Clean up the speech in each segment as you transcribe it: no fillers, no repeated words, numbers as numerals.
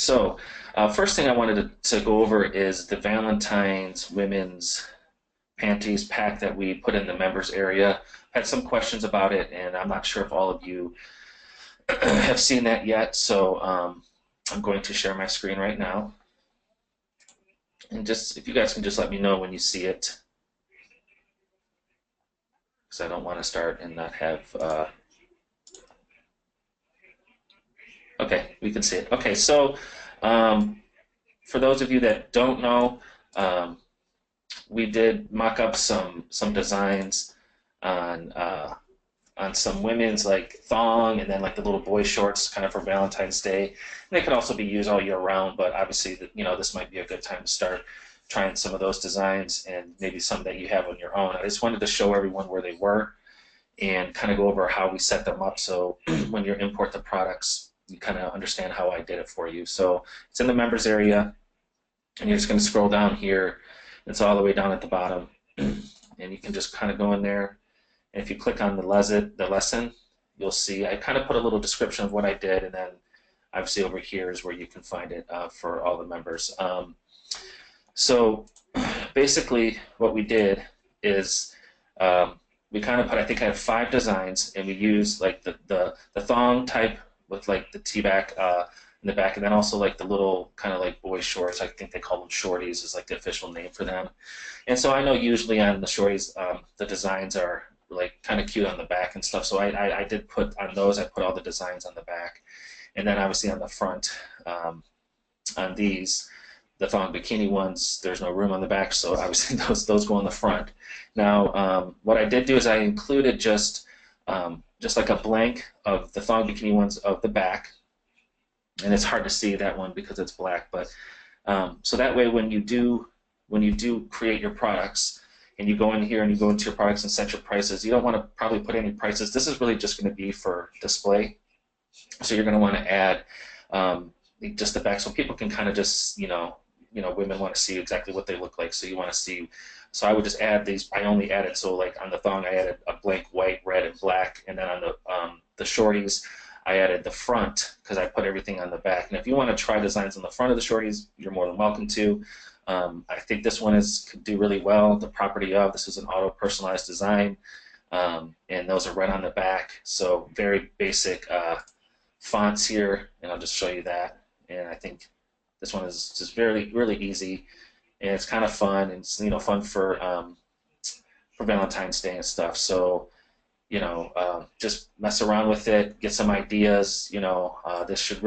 So first thing I wanted to go over is the Valentine's women's panties pack that we put in the members area. I had some questions about it, and I'm not sure if all of you have seen that yet, so I'm going to share my screen right now. And just if you guys can just let me know when you see it, because I don't want to start and not have okay, we can see it. Okay, so for those of you that don't know, we did mock up some designs on some women's like thong, and then like the little boy shorts kind of for Valentine's Day. And they could also be used all year round, but obviously this might be a good time to start trying some of those designs and maybe some that you have on your own. I just wanted to show everyone where they were and kind of go over how we set them up, so when you import the products, you kind of understand how I did it for you. So it's in the members area, and you're just going to scroll down here. It's all the way down at the bottom, and you can just kind of go in there. And if you click on the lesson, you'll see I kind of put a little description of what I did, and then obviously over here is where you can find it for all the members. So basically what we did is we kind of put, I think I have 5 designs, and we used like the thong type with like the T-back in the back, and then also like the little kind of like boy shorts. I think they call them shorties is like the official name for them. And so I know usually on the shorties the designs are like kind of cute on the back and stuff, so I did put on those, I put all the designs on the back. And then obviously on the front, on these, the thong bikini ones, there's no room on the back, so obviously those go on the front. Now what I did do is I included just like a blank of the thong bikini ones of the back, and it's hard to see that one because it's black, but so that way when you do create your products and you go in here and you go into your products and set your prices, you don't want to probably put any prices. This is really just going to be for display, so you're going to want to add just the back so people can kind of just women want to see exactly what they look like, so you want to see. So I would just add these. I only added, so like on the thong I added a blank white, red, and black, and then on the shorties I added the front because I put everything on the back. And if you want to try designs on the front of the shorties, you're more than welcome to. I think this one could do really well. The property of this is an auto personalized design, and those are right on the back. So very basic fonts here, and I'll just show you that. And I think this one is just really easy, and it's kind of fun, and it's fun for Valentine's Day and stuff. So just mess around with it, get some ideas. This should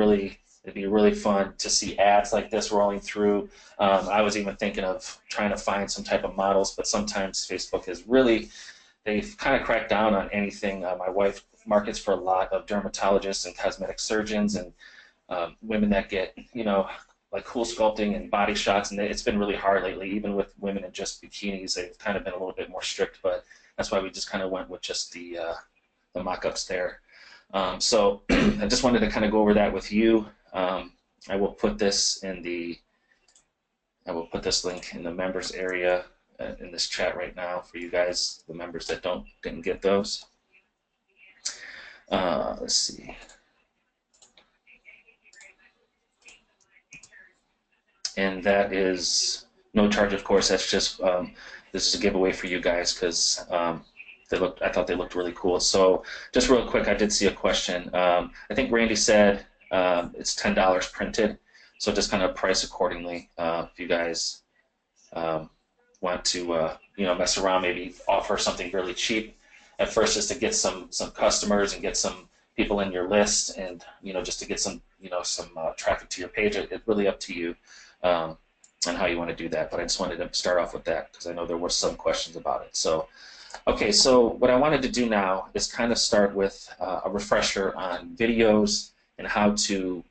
it'd be really fun to see ads like this rolling through. I was even thinking of trying to find some type of models, but sometimes Facebook is they've kind of cracked down on anything. My wife markets for a lot of dermatologists and cosmetic surgeons and women that get like cool sculpting and body shots, and it's been really hard lately. Even with women in just bikinis, they've kind of been a little bit more strict, but that's why we just kind of went with just the mock-ups there. So I just wanted to kind of go over that with you. I will put this link in the members area in this chat right now for you guys, the members that didn't get those. Let's see. And that is no charge, of course. That's just this is a giveaway for you guys because I thought they looked really cool. So just real quick, I did see a question. I think Randy said it's $10 printed, so just kind of price accordingly. If you guys want to mess around, maybe offer something really cheap at first just to get some customers and get some people in your list, and just to get some traffic to your page. It's really up to you on how you want to do that, but I just wanted to start off with that because I know there were some questions about it. So okay, so what I wanted to do now is kind of start with a refresher on videos and how to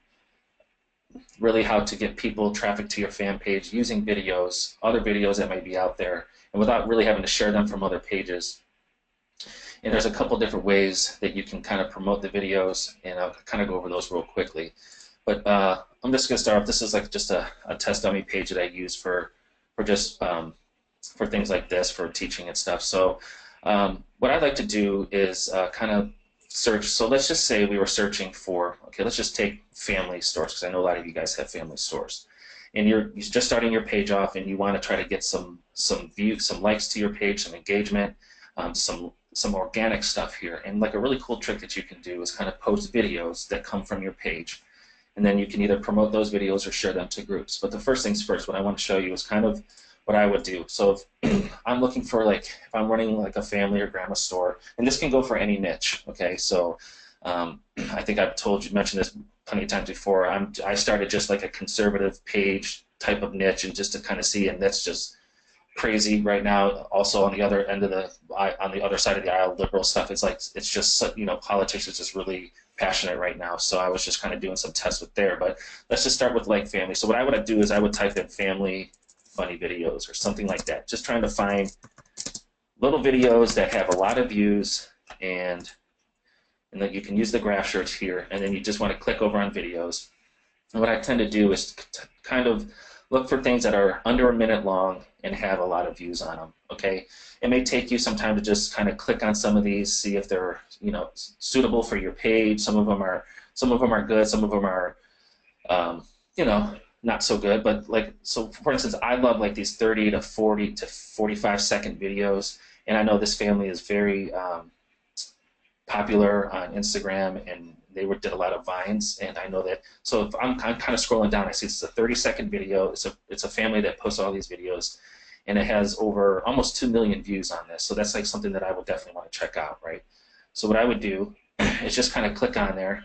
get people traffic to your fan page using videos, other videos that might be out there, and without really having to share them from other pages. And there's a couple different ways that you can kind of promote the videos, and I'll kind of go over those real quickly. But I'm just going to start off. This is like just a test dummy page that I use for things like this, for teaching and stuff. So what I'd like to do is kind of search. So let's just say we were searching for, okay, let's just take family stores, because I know a lot of you guys have family stores. And you're just starting your page off, and you want to try to get some views, some likes to your page, some engagement, some organic stuff here. And like a really cool trick that you can do is kind of post videos that come from your page, and then you can either promote those videos or share them to groups. But the first things first, what I want to show you is kind of what I would do. So if I'm looking for, like, if I'm running like a family or grandma store, and this can go for any niche, okay? So I think I've mentioned this plenty of times before. I started just like a conservative page type of niche, and just to kind of see, and that's just crazy right now. Also on the other end of on the other side of the aisle, liberal stuff. It's like, it's just, you know, politics is just really passionate right now. So I was just kind of doing some tests with there. But let's just start with like family. So what I would do is I would type in family funny videos or something like that. Just trying to find little videos that have a lot of views, and then you can use the graph search here, and then you just want to click over on videos. And what I tend to do is kind of look for things that are under a minute long and have a lot of views on them. Okay, it may take you some time to just kind of click on some of these, see if they're, you know, suitable for your page. Some of them are good. Some of them are, you know, not so good. But like, so for instance, I love like these 30 to 40 to 45-second videos, and I know this family is very popular on Instagram, and they did a lot of vines, and I know that. So if I'm kind of scrolling down, I see it's a 30-second video. It's a family that posts all these videos, and it has over almost 2 million views on this. So that's like something that I would definitely want to check out, right? So what I would do is just kind of click on there,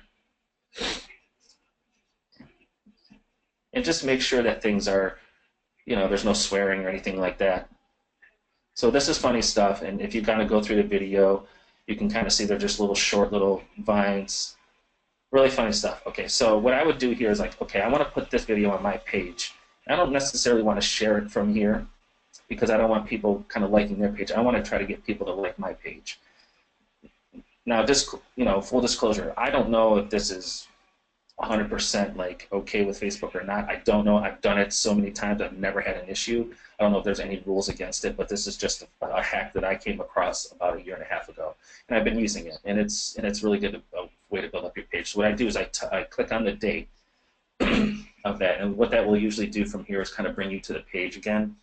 and just make sure that things are, you know, there's no swearing or anything like that. So this is funny stuff, and if you kind of go through the video, you can kind of see they're just short little vines. Really funny stuff. Okay, so what I would do here is like, okay, I want to put this video on my page. I don't necessarily want to share it from here, because I don't want people kind of liking their page. I want to try to get people to like my page. Now, just, you know, full disclosure, I don't know if this is 100% like okay with Facebook or not. I don't know. I've done it so many times. I've never had an issue. I don't know if there's any rules against it, but this is just a hack that I came across about 1.5 years ago, and I've been using it, and it's really good, a way to build up your page. So what I do is I click on the date of that, and what that will usually do from here is kind of bring you to the page again,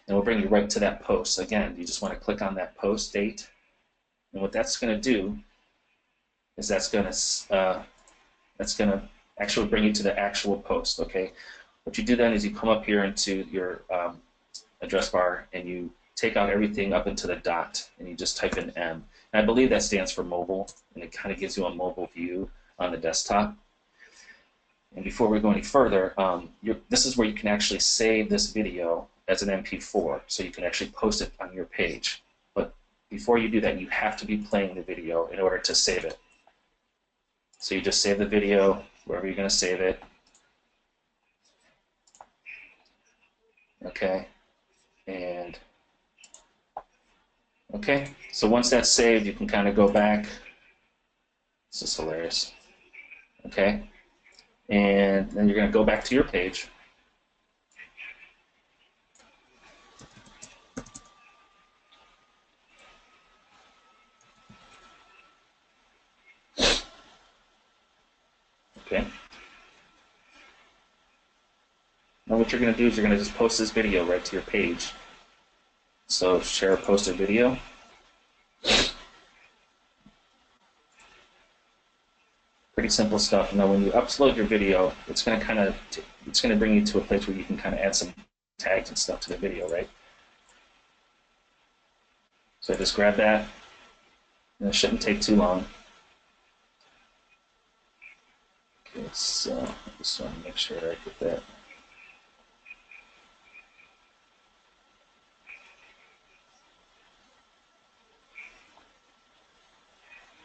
and we'll bring you right to that post. Again, you just want to click on that post date, and what that's going to do is that's going to actually bring you to the actual post. Okay, what you do then is you come up here into your address bar, and you take out everything up into the dot, and you just type in M. And I believe that stands for mobile, and it kind of gives you a mobile view on the desktop. And before we go any further, this is where you can actually save this video as an MP4, so you can actually post it on your page. But before you do that, you have to be playing the video in order to save it. So you just save the video wherever you're going to save it. Okay, and okay, so once that's saved, you can kind of go back. This is hilarious. Okay, and then you're going to go back to your page. Okay. Now what you're going to do is you're going to just post this video right to your page. So share a posted video. Pretty simple stuff. Now when you upload your video, it's going to bring you to a place where you can kind of add some tags and stuff to the video, right? So I just grab that, and it shouldn't take too long. Okay, so I just want to make sure that I get that.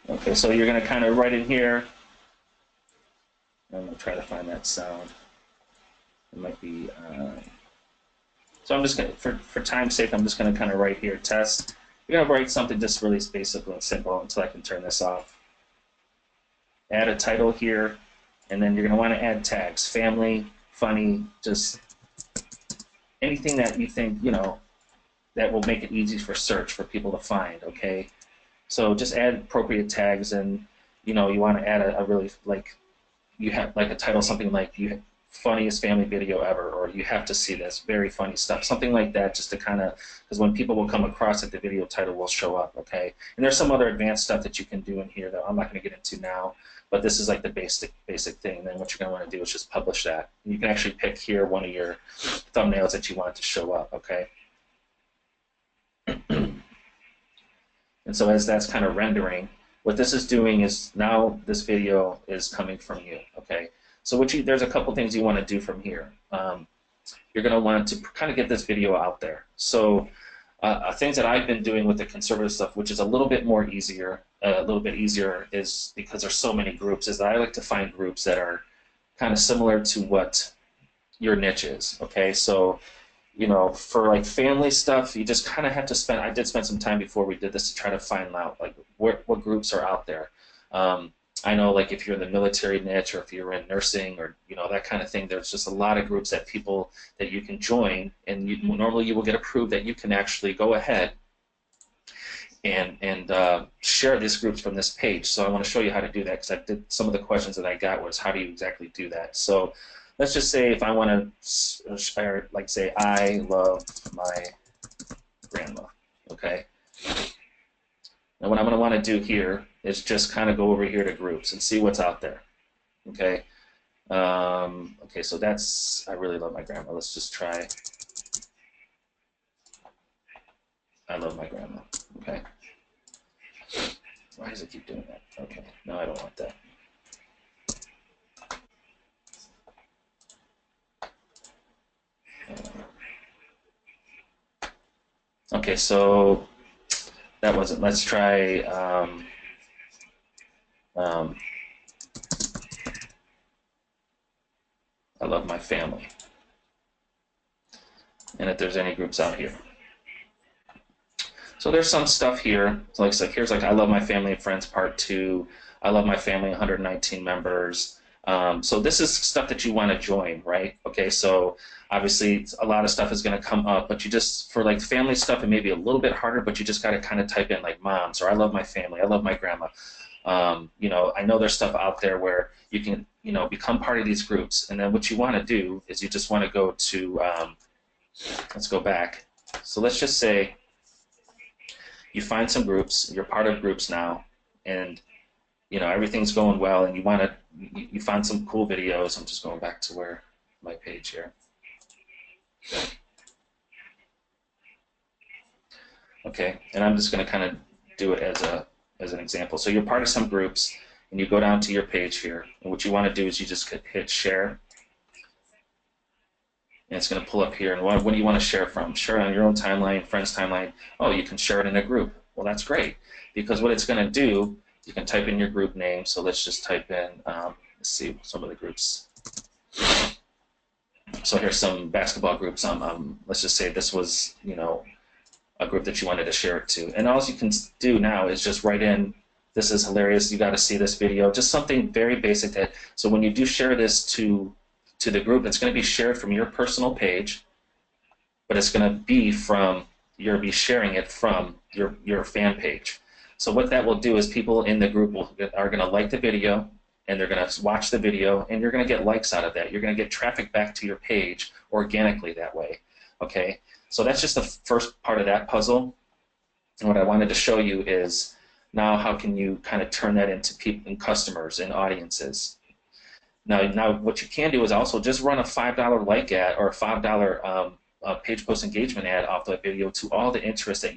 Okay, so you're going to kind of write in here. I'm going to try to find that sound. It might be. So I'm just going to, for time's sake, I'm just going to kind of write here test. You're going to write something just really basic and simple until I can turn this off. Add a title here, and then you're going to want to add tags: family, funny, just anything that you think, you know, that will make it easy for search for people to find. Okay. So just add appropriate tags, and you know, you want to add a really, like, you have like a title, something like you funniest family video ever, or you have to see this, very funny stuff, something like that, just to kind of, because when people will come across it, the video title will show up. Okay, and there's some other advanced stuff that you can do in here that I'm not going to get into now, but this is like the basic thing. And then what you're going to want to do is just publish that. And you can actually pick here one of your thumbnails that you want to show up. Okay. And so as that's kind of rendering, what this is doing is now this video is coming from you. Okay, so there's a couple things you want to do from here. You're going to want to kind of get this video out there. So things that I've been doing with the conservative stuff, which is a little bit easier, is because there's so many groups, is that I like to find groups that are kind of similar to what your niche is. Okay, so you know, for like family stuff, you just kind of have to spend, I did spend some time before we did this to try to find out like what groups are out there. I know, like, if you're in the military niche, or if you're in nursing, or you know, that kind of thing, there's just a lot of groups that you can join, and normally you will get approved that you can actually go ahead and share these groups from this page. So I want to show you how to do that, because some of the questions that I got was, how do you exactly do that? So let's just say if I want to share, like, say, I love my grandma. Okay. And what I'm going to want to do here is just kind of go over here to groups and see what's out there. Okay. Okay, so that's, I really love my grandma. Let's just try, I love my grandma. Okay. Why does it keep doing that? Okay, no, I don't want that. Okay, so that wasn't, let's try I love my family, and if there's any groups out here. So there's some stuff here, so like here's like, I love my family and friends part 2, I love my family, 119 members. So this is stuff that you want to join, right? Okay, so obviously a lot of stuff is going to come up, but you just, for like family stuff, it may be a little bit harder, but you just got to kind of type in like moms, or I love my family, I love my grandma. You know, I know there's stuff out there where you can, you know, become part of these groups, and then what you want to do is you just want to go to, let's go back. So let's just say you find some groups, you're part of groups now, and you know, everything's going well, and you want to, you find some cool videos. I'm just going back to where my page here. Okay, and I'm just going to kind of do it as an example. So you're part of some groups, and you go down to your page here, and what you want to do is you just hit share, and it's going to pull up here. And what do you want to share from? Share on your own timeline, friends' timeline. Oh, you can share it in a group. Well, that's great, because what it's going to do, you can type in your group name. So let's just type in, let's see some of the groups. So here's some basketball groups. Let's just say this was, you know, a group that you wanted to share it to. And all you can do now is just write in, this is hilarious, you got to see this video. Just something very basic that, so when you do share this to the group, it's going to be shared from your personal page, but it's going to be from, you'll be sharing it from your fan page. So what that will do is people in the group are going to like the video, and they're going to watch the video, and you're going to get likes out of that. You're going to get traffic back to your page organically that way. Okay, so that's just the first part of that puzzle. And what I wanted to show you is now how can you kind of turn that into people and customers and audiences. Now what you can do is also just run a $5 like ad or a $5 page post engagement ad off the video to all the interests that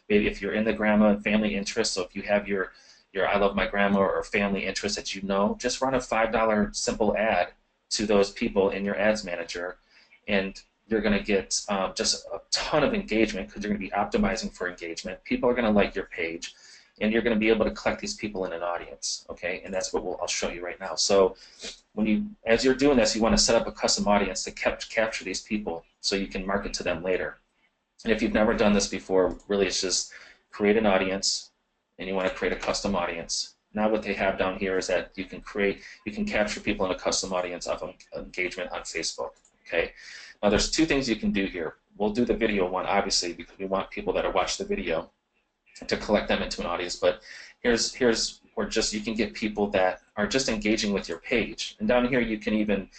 maybe if you're in the grandma and family interest. So if you have your I love my grandma or family interest that you know, just run a $5 simple ad to those people in your ads manager, and you're going to get just a ton of engagement, because you're going to be optimizing for engagement. People are going to like your page, and you're going to be able to collect these people in an audience. Okay, and that's what I'll show you right now. So as you're doing this, you want to set up a custom audience to capture these people so you can market to them later. And if you've never done this before, really it's just create an audience, and you want to create a custom audience. Now what they have down here is that you can capture people in a custom audience of engagement on Facebook. Okay. Now there's two things you can do here. We'll do the video one, obviously, because we want people that watch the video. to collect them into an audience. But here's where just you can get people that are just engaging with your page. And down here you can even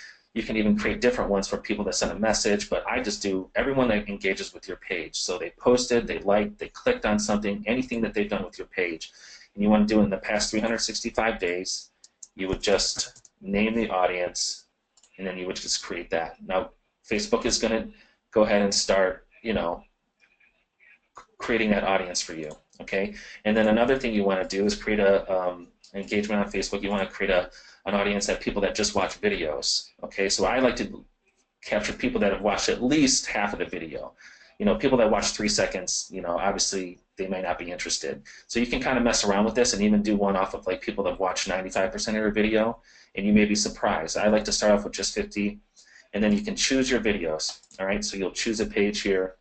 create different ones for people that send a message, but I just do everyone that engages with your page. So they posted, they liked, they clicked on something, anything that they've done with your page. And you want to do it in the past 365 days, you would just name the audience, and then you would just create that. Now, Facebook is going to go ahead and start, creating that audience for you, okay? And then another thing you want to do is create a engagement on Facebook. You want to create an audience that people that just watch videos, okay? So I like to capture people that have watched at least half of the video. People that watch 3 seconds, obviously they may not be interested. So you can kind of mess around with this and even do one off of like people that watch 95% of your video, and you may be surprised. I like to start off with just 50, and then you can choose your videos, all right? So you'll choose a page here,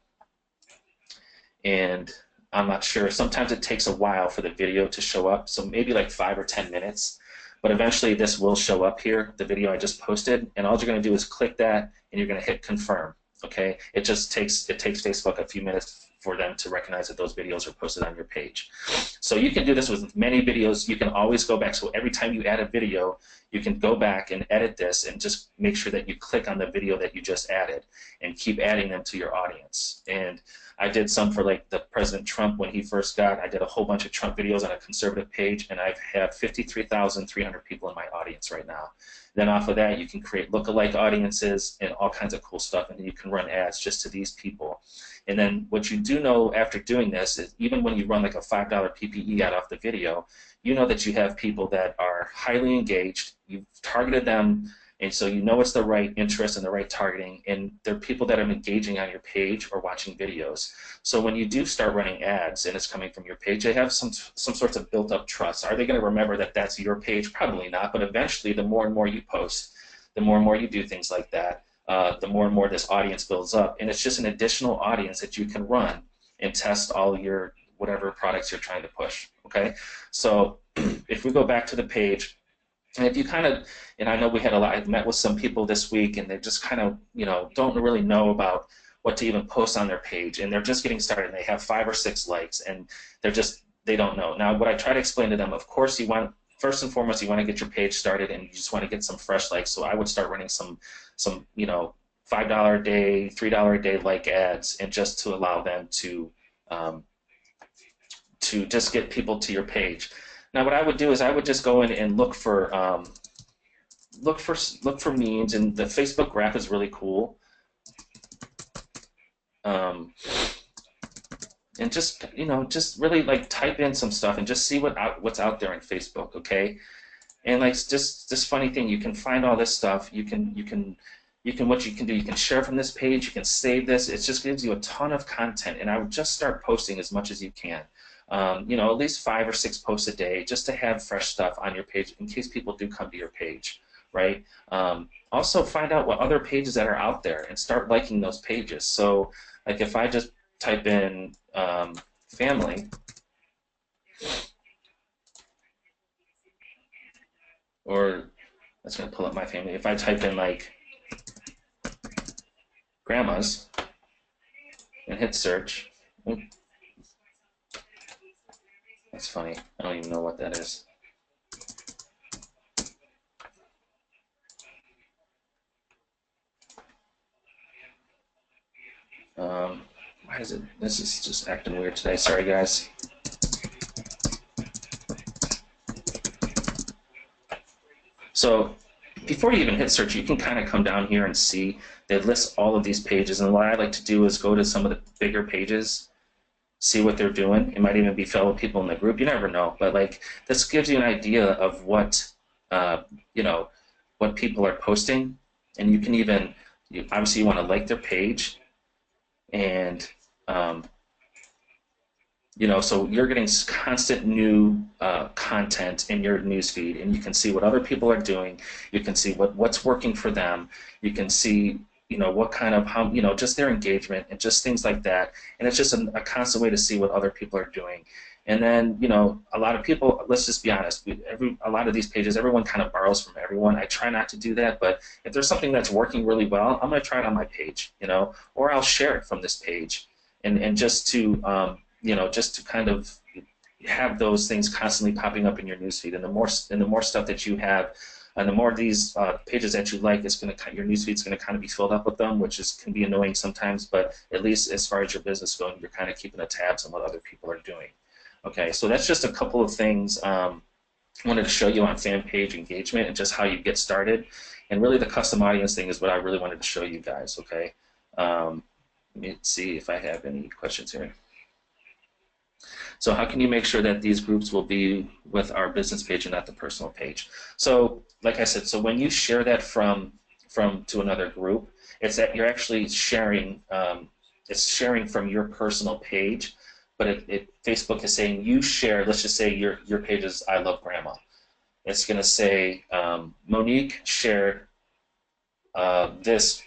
and I'm not sure. Sometimes it takes a while for the video to show up, so maybe like 5 or 10 minutes. But eventually this will show up here, the video I just posted, and all you're going to do is click that, and you're going to hit confirm. Okay, it takes Facebook a few minutes for them to recognize that those videos are posted on your page. So you can do this with many videos. You can always go back. So every time you add a video, you can go back and edit this and just make sure that you click on the video that you just added and keep adding them to your audience. And I did some for like the President Trump when he first got. I did a whole bunch of Trump videos on a conservative page, and I have 53,300 people in my audience right now. Then off of that, you can create lookalike audiences and all kinds of cool stuff, and then you can run ads just to these people. And then what you do know after doing this is even when you run like a $5 PPE ad off the video, you know that you have people that are highly engaged. You've targeted them, and so you know it's the right interest and the right targeting, and they're people that are engaging on your page or watching videos. So when you do start running ads and it's coming from your page, they have some sorts of built-up trust. Are they going to remember that that's your page? Probably not, but eventually the more and more you post, the more and more you do things like that, the more and more this audience builds up, and it's just an additional audience that you can run and test all your whatever products you're trying to push, okay? So if we go back to the page, and if you kind of, and I know we had I've met with some people this week, and they just kind of, don't really know about what to even post on their page, and they're just getting started, and they have 5 or 6 likes, and they don't know. Now, what I try to explain to them, of course, first and foremost, you want to get your page started, and you just want to get some fresh likes. So I would start running some $5 a day, $3 a day like ads, and just to allow them to just get people to your page. Now, what I would do is I would just go in and look for memes, and the Facebook graph is really cool. And just just really like type in some stuff and just see what's out there in Facebook, okay? And like just this funny thing, you can find all this stuff. What you can do, you can share from this page, you can save this. It just gives you a ton of content, and I would just start posting as much as you can. At least 5 or 6 posts a day, just to have fresh stuff on your page in case people do come to your page, right? Also, find out what other pages that are out there and start liking those pages. So, like if I just type in family, or that's going to pull up my family. If I type in like grandmas and hit search, that's funny. I don't even know what that is. Why is it? This is just acting weird today. Sorry, guys. So before you even hit search, you can kind of come down here and see they list all of these pages. And what I like to do is go to some of the bigger pages, see what they're doing. It might even be fellow people in the group. You never know. But like this gives you an idea of what what people are posting, and you can even obviously you want to like their page, and so you're getting constant new content in your newsfeed, and you can see what other people are doing. You can see what's working for them. You can see what kind of just their engagement and just things like that. And it's just a constant way to see what other people are doing. And then a lot of people, let's just be honest, a lot of these pages, everyone kind of borrows from everyone. I try not to do that, but if there's something that's working really well, I'm going to try it on my page, or I'll share it from this page, and just to just to kind of have those things constantly popping up in your newsfeed, and the more stuff that you have, and the more these pages that you like, it's going to your newsfeed's going to kind of be filled up with them, which can be annoying sometimes. But at least as far as your business going, you're kind of keeping the tabs on what other people are doing. Okay, so that's just a couple of things I wanted to show you on fan page engagement and just how you get started. And really, the custom audience thing is what I really wanted to show you guys. Okay, let me see if I have any questions here. So how can you make sure that these groups will be with our business page and not the personal page? So like I said, so when you share that from to another group, it's that you're actually sharing, it's sharing from your personal page, but Facebook is saying you share, let's just say your page is I Love Grandma. It's going to say Monique shared this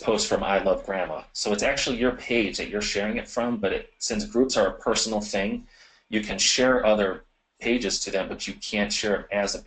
post from I Love Grandma. So it's actually your page that you're sharing it from, but since groups are a personal thing, you can share other pages to them, but you can't share it as an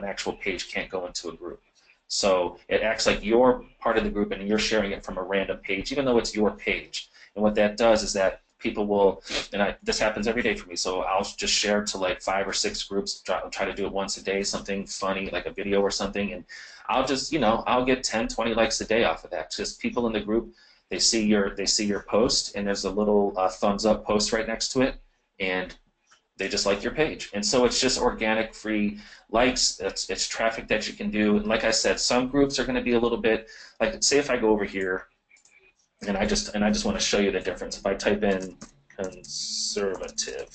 actual page can't go into a group. So it acts like you're part of the group and you're sharing it from a random page, even though it's your page. And what that does is that people will, and this happens every day for me, so I'll just share to like 5 or 6 groups, try to do it once a day, something funny, like a video or something, and I'll just, I'll get 10, 20 likes a day off of that. Just people in the group, they see your post, and there's a little thumbs up post right next to it, and they just like your page. And so it's just organic, free likes. It's traffic that you can do. And like I said, some groups are going to be a little bit, like say if I go over here, and I just want to show you the difference. If I type in conservative,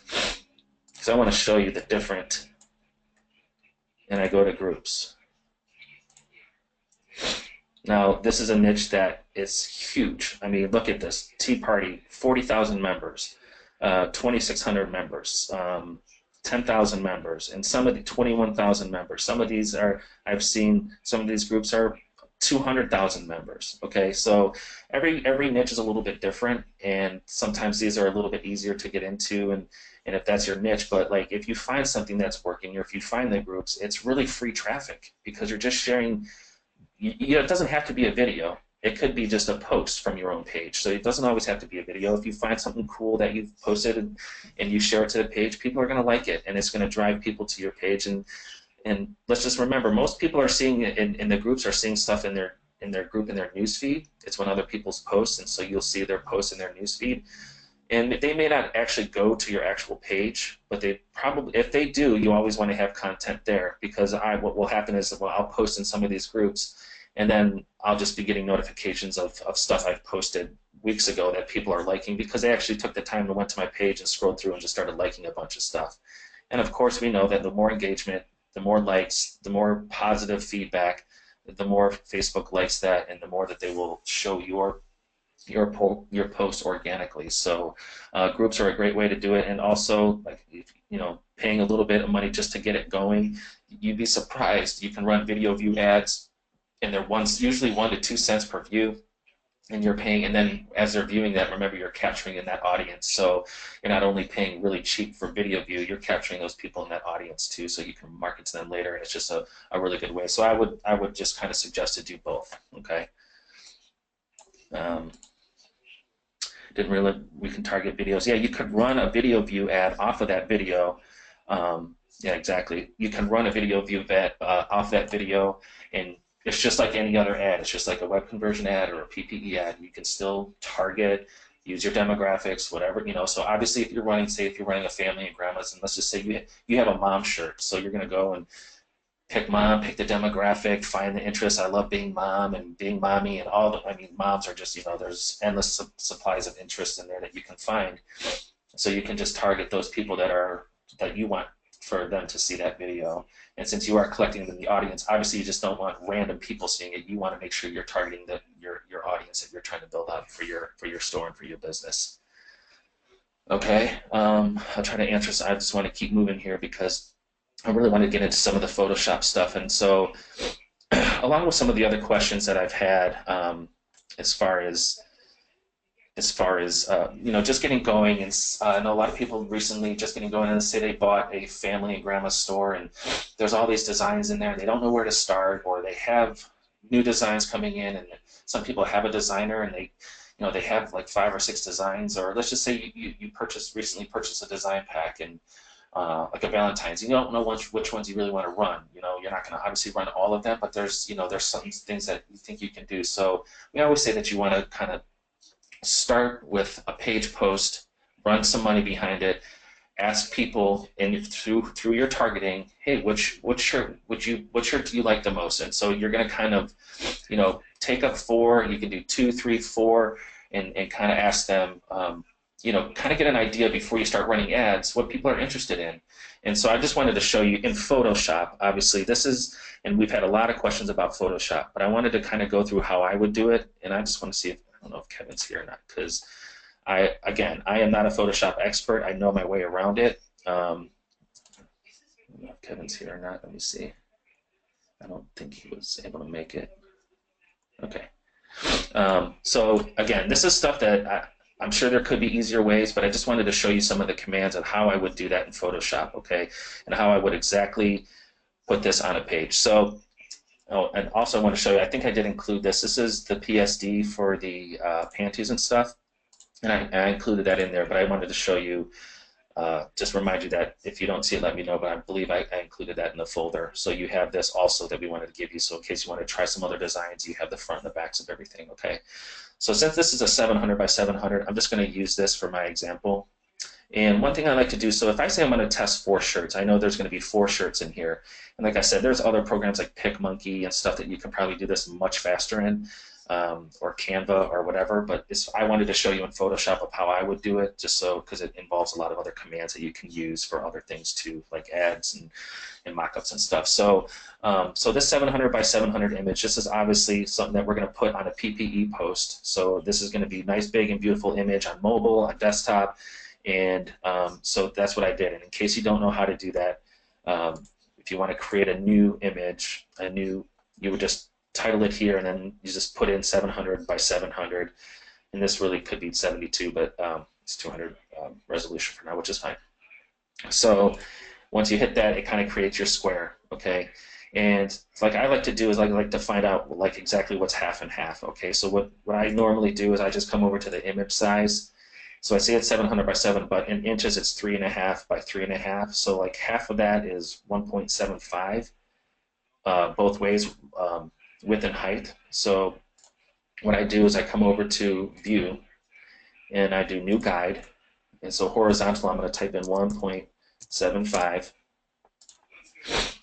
because I want to show you the different, and I go to groups. Now, this is a niche that is huge. I mean, look at this. Tea Party, 40,000 members, 2,600 members, 10,000 members, and some of the 21,000 members. Some of these are, I've seen, some of these groups are 200,000 members. Okay, so every niche is a little bit different, and sometimes these are a little bit easier to get into, and if that's your niche. But like if you find something that's working, or if you find the groups, it's really free traffic because you're just sharing. It doesn't have to be a video. It could be just a post from your own page. So it doesn't always have to be a video. If you find something cool that you've posted and you share it to the page, people are going to like it, and it's going to drive people to your page. And let's just remember, most people are seeing it in the groups are seeing stuff in their group, in their newsfeed. It's when other people's posts, and so you'll see their posts in their newsfeed. And they may not actually go to your actual page, but they probably, if they do, you always want to have content there, because what will happen is, well, I'll post in some of these groups, and then I'll just be getting notifications of stuff I've posted weeks ago that people are liking because they actually took the time to went to my page and scrolled through and just started liking a bunch of stuff. And of course, we know that the more engagement, the more likes, the more positive feedback, the more Facebook likes that, and the more that they will show your post organically. So groups are a great way to do it, and also, like, paying a little bit of money just to get it going. You'd be surprised. You can run video view ads, and they're usually 1 to 2 cents per view, and you're paying. And then as they're viewing that, remember, you're capturing in that audience. So you're not only paying really cheap for video view, you're capturing those people in that audience too, so you can market to them later. And it's just a really good way. So I would just kind of suggest to do both. Okay. We can target videos. Yeah, you could run a video view ad off of that video. Yeah, exactly. You can run a video view ad off that video, and it's just like any other ad. It's just like a web conversion ad or a PPE ad. You can still target, use your demographics, whatever, So obviously, if you're running, say, if you're running a family and grandmas, and let's just say you have a mom shirt, so you're going to go and pick mom, pick the demographic, find the interest. I love being mom and being mommy, and moms are just, there's endless supplies of interest in there that you can find. So you can just target those people that you want for them to see that video. And since you are collecting them in the audience, obviously you just don't want random people seeing it. You want to make sure you're targeting your audience that you're trying to build up for your store and for your business. Okay, I'll try to answer. So I just want to keep moving here because I really want to get into some of the Photoshop stuff. And so along with some of the other questions that I've had as far as just getting going, and I know a lot of people recently just getting going, and say they bought a family and grandma store, and there's all these designs in there, and they don't know where to start, or they have new designs coming in, and some people have a designer, and you know, they have like 5 or 6 designs, or let's just say you recently purchased a design pack and like a Valentine's, you don't know which ones you really want to run. You know, you're not going to obviously run all of them, but there's, you know, there's some things that you think you can do. So we always say that you want to kind of start with a page post, run some money behind it, ask people and through your targeting, hey, which shirt do you like the most? And so you're going to kind of, you know, take up 4. You can do 2, 3, 4, and kind of ask them, you know, kind of get an idea before you start running ads what people are interested in. And so I just wanted to show you in Photoshop. Obviously, this is, and we've had a lot of questions about Photoshop, but I wanted to kind of go through how I would do it, and I just want to see if, I don't know if Kevin's here or not, because I am not a Photoshop expert. I know my way around it. I don't know if Kevin's here or not. Let me see. I don't think he was able to make it. Okay. So again, this is stuff that I'm sure there could be easier ways, but I just wanted to show you some of the commands of how I would do that in Photoshop, okay, and how I would exactly put this on a page. So, oh, and also I want to show you, I think I did include this. This is the PSD for the panties and stuff. And I included that in there, but I wanted to show you, just remind you that if you don't see it, let me know, but I believe I included that in the folder. So you have this also that we wanted to give you, so in case you want to try some other designs, you have the front and the backs of everything, okay? So since this is a 700 by 700, I'm just going to use this for my example. And one thing I like to do, so if I say I'm going to test 4 shirts, I know there's going to be 4 shirts in here. And like I said, there's other programs like PicMonkey and stuff that you can probably do this much faster in. Or Canva or whatever, but I wanted to show you in Photoshop of how I would do it, just so, because it involves a lot of other commands that you can use for other things too, like ads and mockups and stuff. So, so this 700 by 700 image, this is obviously something that we're going to put on a PPE post. So this is going to be nice, big, and beautiful image on mobile, on desktop, and so that's what I did. And in case you don't know how to do that, if you want to create a new image, you would just title it here, and then you just put in 700 by 700, and this really could be 72, but it's 200 resolution for now, which is fine. So once you hit that, it kind of creates your square, okay? And like I like to do is I like to find out like exactly what's half and half, okay? So what I normally do is I just come over to the image size. So I say it's 700 by 7, but in inches it's 3.5 by 3.5. So like half of that is 1.75 both ways. Width and height. So what I do is I come over to view and I do new guide, and so horizontal I'm going to type in 1.75,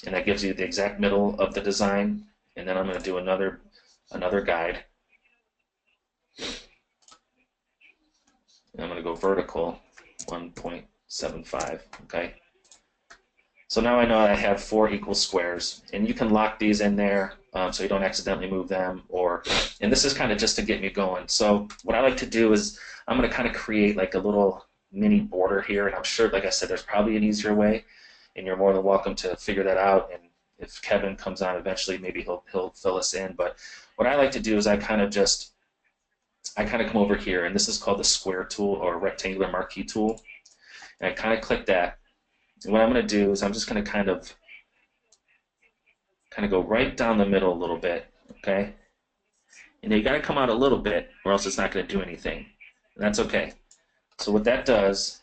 and that gives you the exact middle of the design. And then I'm going to do another guide, and I'm going to go vertical 1.75. okay, so now I know I have 4 equal squares, and you can lock these in there so you don't accidentally move them, and this is kind of just to get me going. So what I like to do is I'm going to kind of create like a little mini border here, and I'm sure, like I said, there's probably an easier way, and you're more than welcome to figure that out. And if Kevin comes on eventually, maybe he'll fill us in. But what I like to do is I kind of come over here, and this is called the square tool or rectangular marquee tool, and I kind of click that. And what I'm going to do is I'm just going to kind of go right down the middle a little bit, okay? And you got to come out a little bit, or else it's not going to do anything. And that's okay. So what that does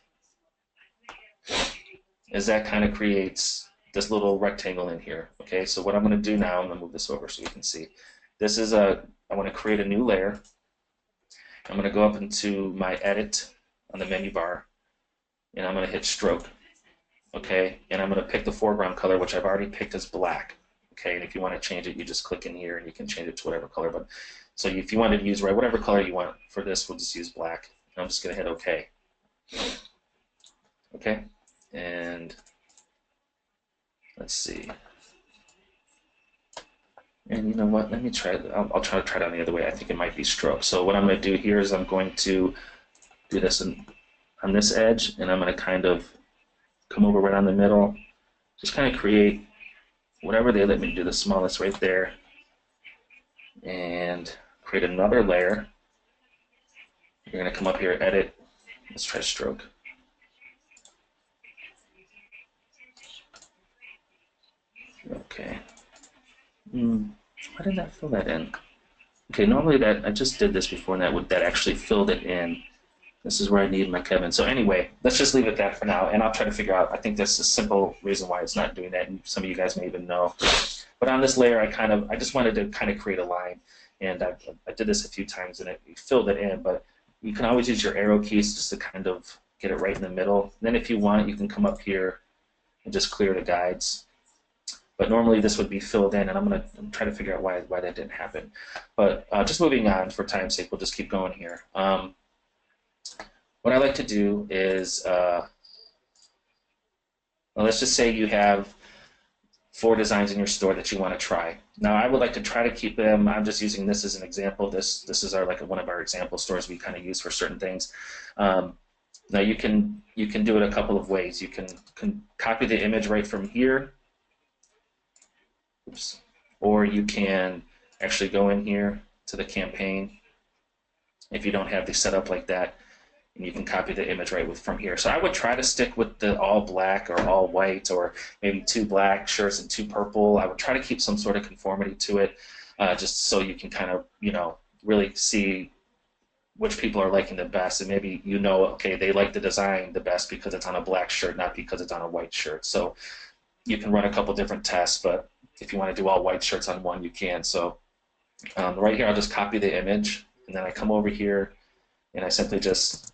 is that kind of creates this little rectangle in here, okay? So what I'm going to do now, I'm going to move this over so you can see. This is I want to create a new layer. I'm going to go up into my edit on the menu bar, and I'm going to hit stroke. Okay, and I'm going to pick the foreground color, which I've already picked as black. Okay, and if you want to change it, you just click in here and you can change it to whatever color. But so if you wanted to use whatever color you want for this, we'll just use black. And I'm just going to hit OK. Okay, and let's see. And you know what? Let me try it. I'll try to try it on the other way. I think it might be stroke. So what I'm going to do here is I'm going to do this on this edge, and I'm going to kind of come over right on the middle, just kind of create whatever they let me do, the smallest right there, and create another layer. You're going to come up here, edit, let's try stroke. Okay. Why did that fill that in? Okay, normally that I just did this before, and that actually filled it in. This is where I need my Kevin. So anyway, let's just leave it at that for now, and I'll try to figure out. I think that's a simple reason why it's not doing that, and some of you guys may even know. But on this layer, I just wanted to kind of create a line, and I did this a few times, and it filled it in. But you can always use your arrow keys just to kind of get it right in the middle. And then if you want, you can come up here and just clear the guides. But normally this would be filled in, and I'm going to try to figure out why that didn't happen. But just moving on for time's sake, we'll just keep going here. What I like to do is, well, let's just say you have 4 designs in your store that you want to try. Now, I would like to try to keep them. I'm just using this as an example. This is one of our example stores we kind of use for certain things. Now you can do it a couple of ways. You can copy the image right from here. Oops. Or you can actually go in here to the campaign if you don't have the setup like that, and you can copy the image right from here. So I would try to stick with the all black or all white, or maybe 2 black shirts and 2 purple. I would try to keep some sort of conformity to it, just so you can kind of, really see which people are liking the best, and maybe okay, they like the design the best because it's on a black shirt, not because it's on a white shirt. So you can run a couple different tests, but if you want to do all white shirts on one, you can. So right here, I'll just copy the image, and then I come over here, and I simply just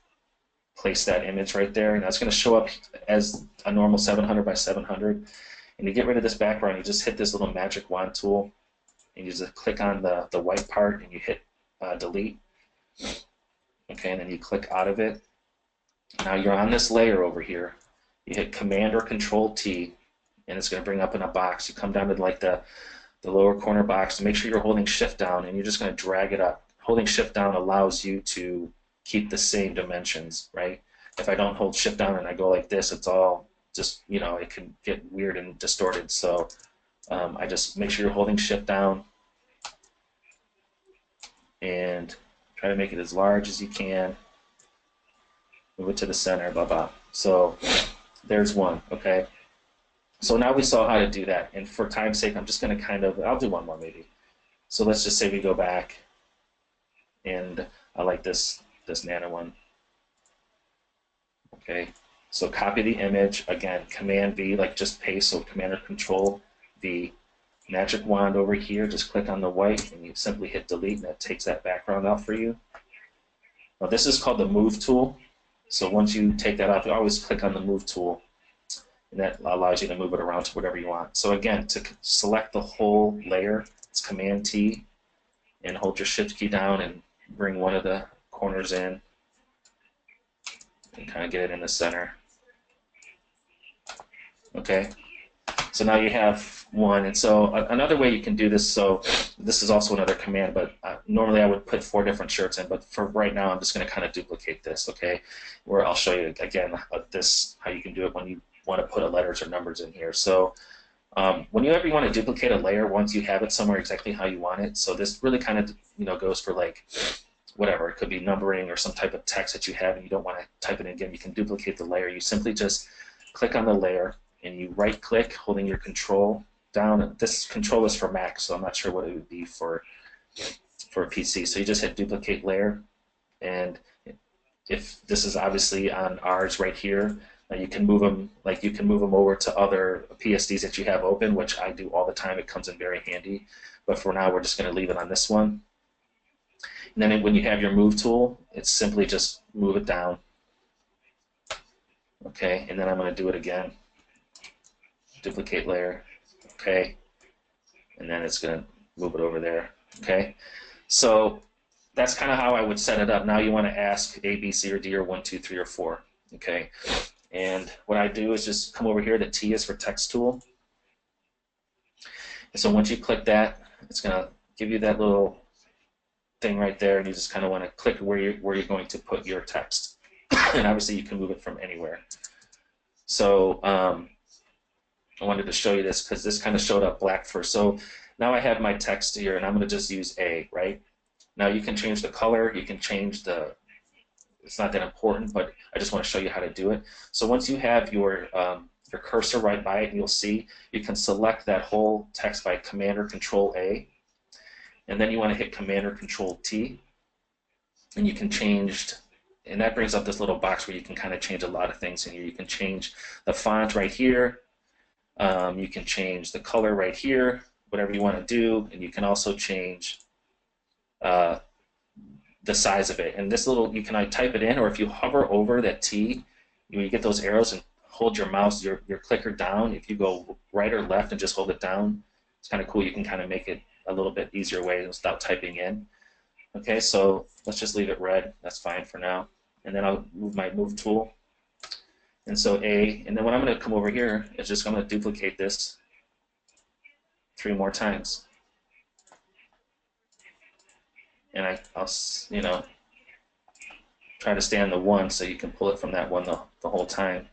place that image right there, and that's going to show up as a normal 700 by 700. And you get rid of this background, you just hit this little magic wand tool, and you just click on the white part, and you hit delete. Okay, and then you click out of it. Now you're on this layer over here. You hit Command or Control T, and it's going to bring up in a box. You come down to like the lower corner box, to make sure you're holding Shift down, and you're just going to drag it up. Holding Shift down allows you to keep the same dimensions, right? If I don't hold Shift down and I go like this, it's all just, it can get weird and distorted. So I just make sure you're holding Shift down and try to make it as large as you can. Move it to the center, blah, blah. So there's one, okay? So now we saw how to do that, and for time's sake, I'm just going to I'll do one more maybe. So let's just say we go back, and I like this nano one. Okay, so copy the image, again, Command V, like just paste, so Command or Control V. Magic wand over here, just click on the white, and you simply hit delete, and that takes that background out for you. Now this is called the Move tool. So once you take that off, you always click on the Move tool, and that allows you to move it around to whatever you want. So again, to select the whole layer, it's Command T, and hold your Shift key down and bring one of the corners in, and kind of get it in the center. Okay, so now you have one. And so another way you can do this, so this is also another command, but normally I would put 4 different shirts in, but for right now I'm just going to kind of duplicate this, okay, where I'll show you again how you can do it when you want to put letters or numbers in here. So whenever you want to duplicate a layer, once you have it somewhere exactly how you want it, so this really kind of goes for like whatever, it could be numbering or some type of text that you have and you don't want to type it in again, you can duplicate the layer. You simply just click on the layer and you right click holding your control down. This control is for Mac, so I'm not sure what it would be for a PC. So you just hit duplicate layer, and if this is obviously on ours right here, you can move them, over to other PSDs that you have open, which I do all the time. It comes in very handy. But for now, we're just going to leave it on this one. And then when you have your move tool, it's simply just move it down. Okay, and then I'm going to do it again. Duplicate layer. Okay, and then it's going to move it over there. Okay, so that's kind of how I would set it up. Now you want to ask A, B, C, or D, or 1, 2, 3, or 4. Okay, and what I do is just come over here. The T is for text tool. And so once you click that, it's going to give you that little thing right there, and you just kind of want to click where you're going to put your text. And obviously you can move it from anywhere. So I wanted to show you this because this kind of showed up black first. So now I have my text here, and I'm going to just use A, right? Now you can change the color, you can change it's not that important, but I just want to show you how to do it. So once you have your cursor right by it, you'll see you can select that whole text by Command or Control A, and then you want to hit Command or Control T, and you can change, and that brings up this little box where you can kind of change a lot of things in here. You can change the font right here, you can change the color right here, whatever you want to do, and you can also change the size of it. And this little, you can type it in, or if you hover over that T, you get those arrows and hold your mouse, your clicker down. If you go right or left and just hold it down, it's kind of cool. You can kind of make it a little bit easier way without typing in. Okay, so let's just leave it red. That's fine for now. And then I'll move my move tool. And so A, and then what I'm going to come over here is just going to duplicate this 3 more times. And I'll, you know, try to stay on the 1 so you can pull it from that one the whole time.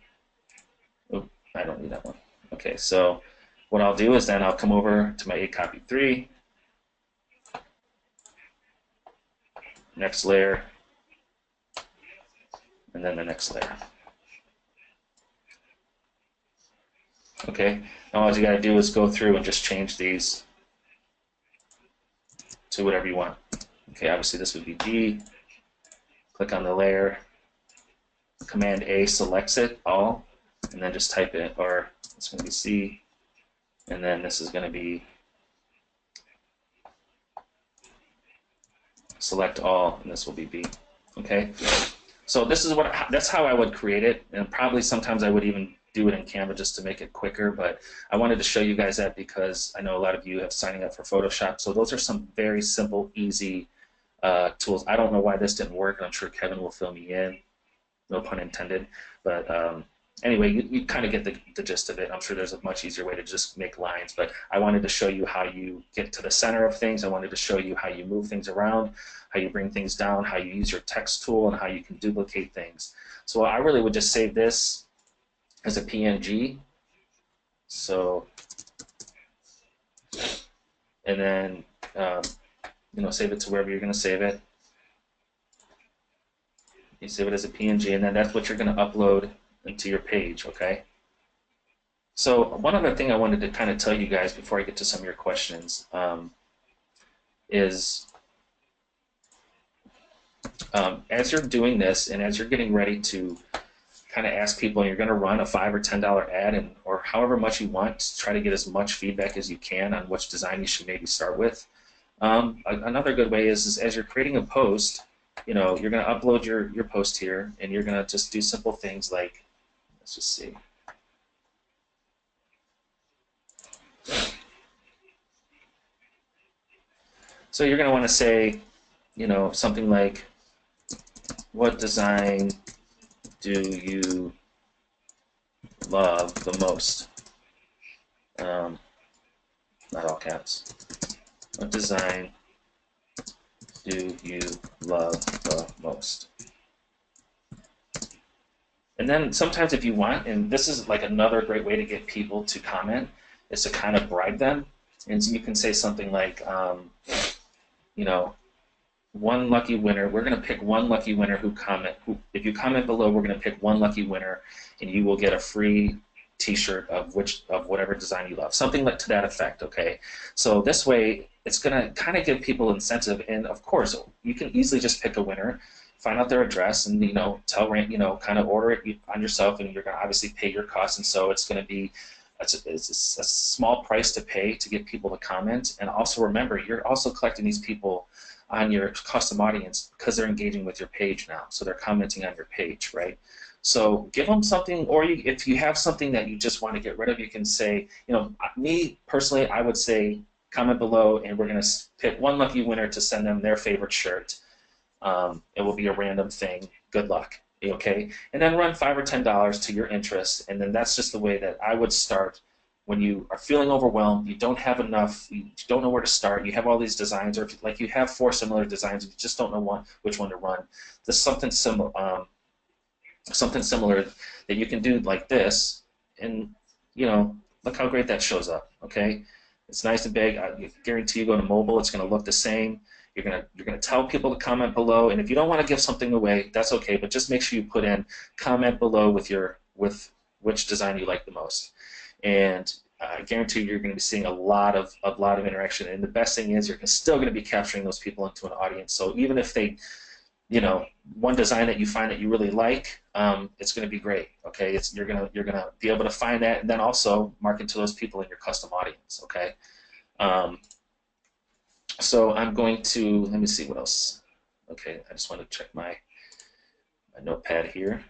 Oop, I don't need that one. Okay, so what I'll do is then I'll come over to my A copy 3, next layer, and then the next layer. Okay, now all you got to do is go through and just change these to whatever you want. Okay, obviously this would be B. Click on the layer, Command A selects it all, and then just type it, or it's going to be C, and then this is going to be select all, and this will be B. Okay, so this is that's how I would create it, and probably sometimes I would even do it in Canva just to make it quicker, but I wanted to show you guys that because I know a lot of you have signing up for Photoshop, so those are some very simple, easy tools. I don't know why this didn't work, and I'm sure Kevin will fill me in, no pun intended, but anyway, you kind of get the gist of it. I'm sure there's a much easier way to just make lines, but I wanted to show you how you get to the center of things. I wanted to show you how you move things around, how you bring things down, how you use your text tool, and how you can duplicate things. So I really would just save this as a PNG. So, and then you know, save it to wherever you're going to save it. You save it as a PNG, and then that's what you're going to upload into your page. Okay. So one other thing I wanted to kind of tell you guys before I get to some of your questions is as you're doing this and as you're getting ready to kind of ask people, and you're going to run a $5 or $10 ad, and or however much you want to try to get as much feedback as you can on which design you should maybe start with. Another good way is as you're creating a post, you know, you're going to upload your post here, and you're going to just do simple things like, let's just see. So you're going to want to say, you know, something like, what design do you love the most? Not all caps. What design do you love the most? And then sometimes if you want, and this is like another great way to get people to comment, is to kind of bribe them. And so you can say something like, you know, one lucky winner. We're going to pick one lucky winner if you comment below, we're going to pick one lucky winner, and you will get a free T-shirt of whatever design you love. Something like to that effect. Okay. So this way, it's going to kind of give people incentive, and of course, you can easily just pick a winner, find out their address, and you know, kind of order it on yourself, and you're going to obviously pay your costs, and so it's going to be. It's a small price to pay to get people to comment, and also remember, you're also collecting these people on your custom audience because they're engaging with your page now, so they're commenting on your page, right? So give them something, or if you have something that you just want to get rid of, you can say, you know, me personally, I would say comment below, and we're going to pick one lucky winner to send them their favorite shirt. It will be a random thing. Good luck. Okay, and then run $5 or $10 to your interest, and then that's just the way that I would start when you are feeling overwhelmed. You don't have enough. You don't know where to start. You have all these designs, or if, like you have 4 similar designs, you just don't know which one to run. There's something similar that you can do like this, and you know, look how great that shows up. Okay, it's nice and big. I guarantee you go to mobile, it's going to look the same. You're gonna tell people to comment below, and if you don't want to give something away, that's okay. But just make sure you put in comment below with which design you like the most. And I guarantee you're going to be seeing a lot of interaction. And the best thing is you're still going to be capturing those people into an audience. So even if they, you know, one design that you find that you really like, it's going to be great. Okay, you're gonna be able to find that, and then also market to those people in your custom audience. Okay, so I'm going to, let me see what else. Okay, I just want to check my notepad here.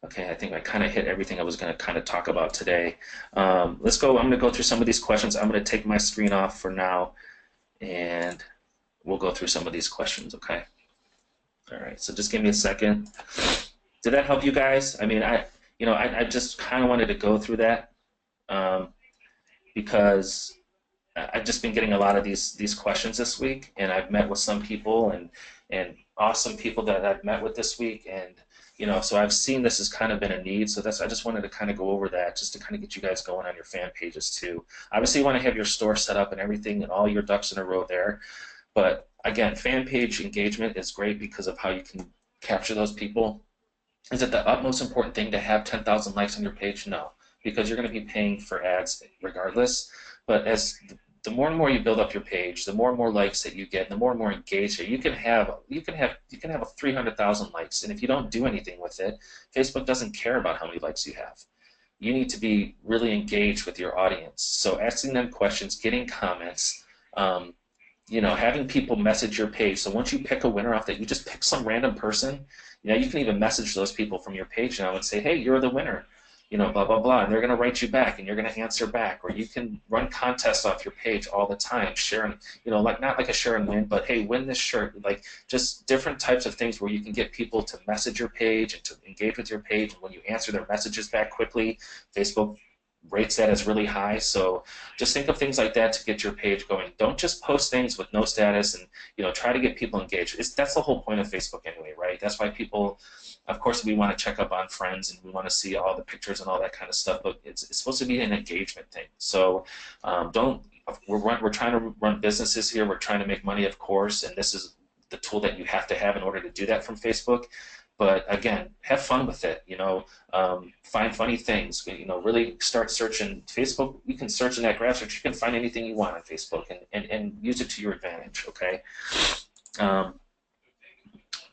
Okay, I think I kind of hit everything I was going to kind of talk about today. Let's go. I'm going to go through some of these questions. I'm going to take my screen off for now, and we'll go through some of these questions. Okay. All right. So just give me a second. Did that help you guys? I mean, I just kind of wanted to go through that because I've just been getting a lot of these questions this week, and I've met with some people and awesome people that I've met with this week, and so I've seen this has kind of been a need. So I just wanted to kind of go over that just to kind of get you guys going on your fan pages too. Obviously, you want to have your store set up and everything and all your ducks in a row there. But again, fan page engagement is great because of how you can capture those people. Is it the utmost important thing to have 10,000 likes on your page? No, because you're going to be paying for ads regardless. But as the more and more you build up your page, the more and more likes that you get, the more and more engaged you can have 300,000 likes, and if you don't do anything with it, Facebook doesn't care about how many likes you have. You need to be really engaged with your audience. So asking them questions, getting comments, having people message your page. So once you pick a winner off that, you just pick some random person. You can even message those people from your page now and say, hey, you're the winner. Blah, blah, blah, and they're going to write you back, and you're going to answer back. Or you can run contests off your page all the time, sharing, not like a share and win, but hey, win this shirt, like just different types of things where you can get people to message your page and to engage with your page, and when you answer their messages back quickly, Facebook rates that as really high. So just think of things like that to get your page going. Don't just post things with no status, and try to get people engaged. That's the whole point of Facebook anyway, right? That's why people, of course, we want to check up on friends and we want to see all the pictures and all that kind of stuff, but it's supposed to be an engagement thing. So we're trying to run businesses here. We're trying to make money, of course, and this is the tool that you have to have in order to do that from Facebook. But again, have fun with it. Find funny things. Really start searching. Facebook, you can search in that graph search. You can find anything you want on Facebook and use it to your advantage. Okay.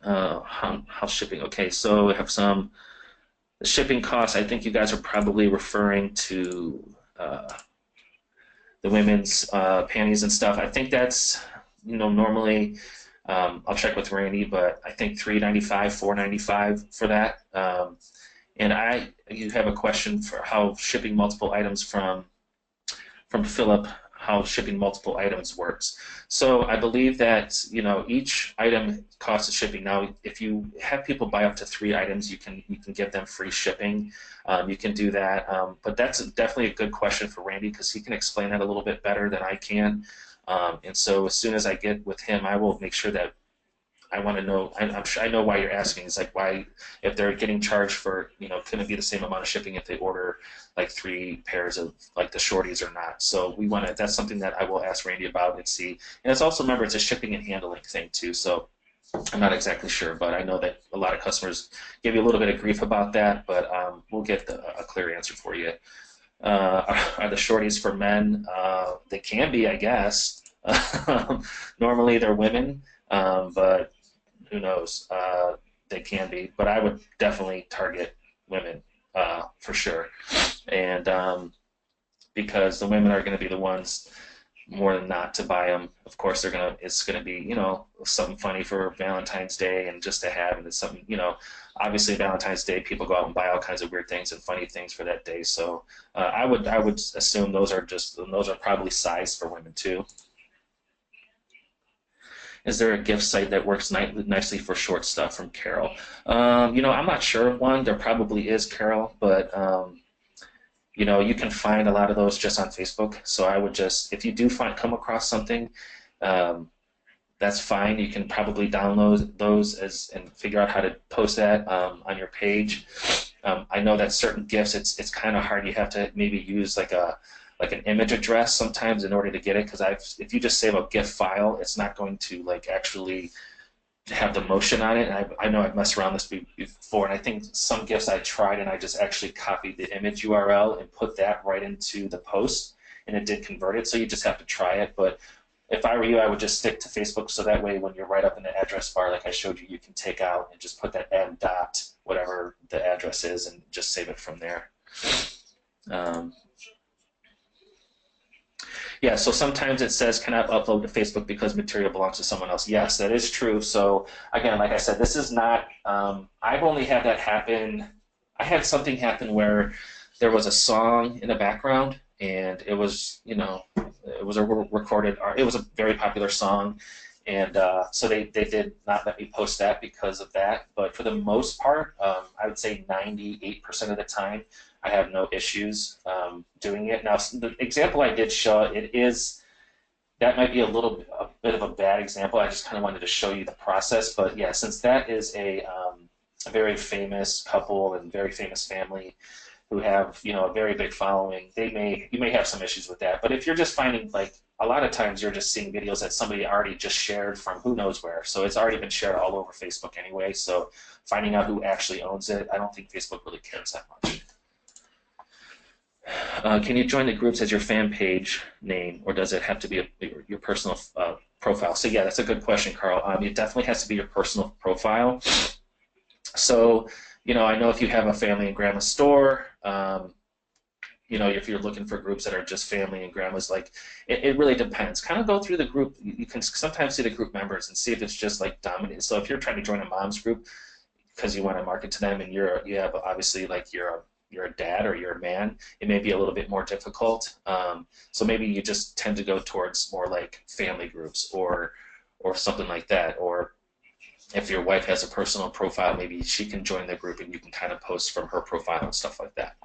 House shipping. Okay, so we have some shipping costs. I think you guys are probably referring to the women's panties and stuff. I think that's normally. I'll check with Randy, but I think $3.95, $4.95 for that. And you have a question for how shipping multiple items from Philip, how shipping multiple items works. So I believe that each item costs of shipping. Now, if you have people buy up to 3 items, you can give them free shipping. You can do that, but that's definitely a good question for Randy because he can explain that a little bit better than I can. And so as soon as I get with him, I will make sure that I want to know. I'm sure I know why you're asking. It's like why, if they're getting charged for, can it be the same amount of shipping if they order like 3 pairs of like the shorties or not? So we want to. That's something that I will ask Randy about and see. And it's also, remember, it's a shipping and handling thing too. So I'm not exactly sure, but I know that a lot of customers give you a little bit of grief about that. But we'll get a clear answer for you. Are the shorties for men? They can be, I guess. Normally they're women, but who knows? They can be, but I would definitely target women for sure, and because the women are going to be the ones more than not to buy them. Of course, it's gonna be something funny for Valentine's Day and just to have, and it's something obviously Valentine's Day people go out and buy all kinds of weird things and funny things for that day. So I would assume those are probably sized for women too. Is there a gift site that works nicely for short stuff from Carol? I'm not sure of one. There probably is, Carol, but you can find a lot of those just on Facebook. So I would just, if you do come across something, that's fine. You can probably download those and figure out how to post that on your page. I know that certain gifts, it's kind of hard. You have to maybe use like an image address sometimes in order to get it, because if you just save a GIF file, it's not going to actually have the motion on it. And I know I've messed around this before, and I think some GIFs I tried and I just actually copied the image URL and put that right into the post, and it did convert it. So you just have to try it. But if I were you, I would just stick to Facebook, so that way when you're right up in the address bar like I showed you, you can take out and just put that m dot whatever the address is and just save it from there. Yeah, so sometimes it says cannot upload to Facebook because material belongs to someone else. Yes, that is true. So again, like I said, this is not, I've only had that happen. I had something happen where there was a song in the background, and it was, you know, it was a recorded, it was a very popular song, and so they did not let me post that because of that. But for the most part, I would say 98% of the time, I have no issues doing it. Now, the example I did show, that might be a bit of a bad example. I just kind of wanted to show you the process. But yeah, since that is a very famous couple and very famous family who have, you know, a very big following, you may have some issues with that. But if you're just finding, like, a lot of times you're just seeing videos that somebody already just shared from who knows where. So it's already been shared all over Facebook anyway. So finding out who actually owns it, I don't think Facebook really cares that much. Can you join the groups as your fan page name, or does it have to be your personal profile? So yeah, that's a good question, Carl. It definitely has to be your personal profile. So, you know, I know if you have a family and grandma store, you know, if you're looking for groups that are just family and grandmas, like, it really depends. Kind of go through the group. You can sometimes see the group members and see if it's just like dominant. So if you're trying to join a mom's group because you want to market to them, and you have obviously, like, you're a dad or you're a man, it may be a little bit more difficult. So maybe you just tend to go towards more like family groups or something like that. Or if your wife has a personal profile, maybe she can join the group and you can kind of post from her profile and stuff like that.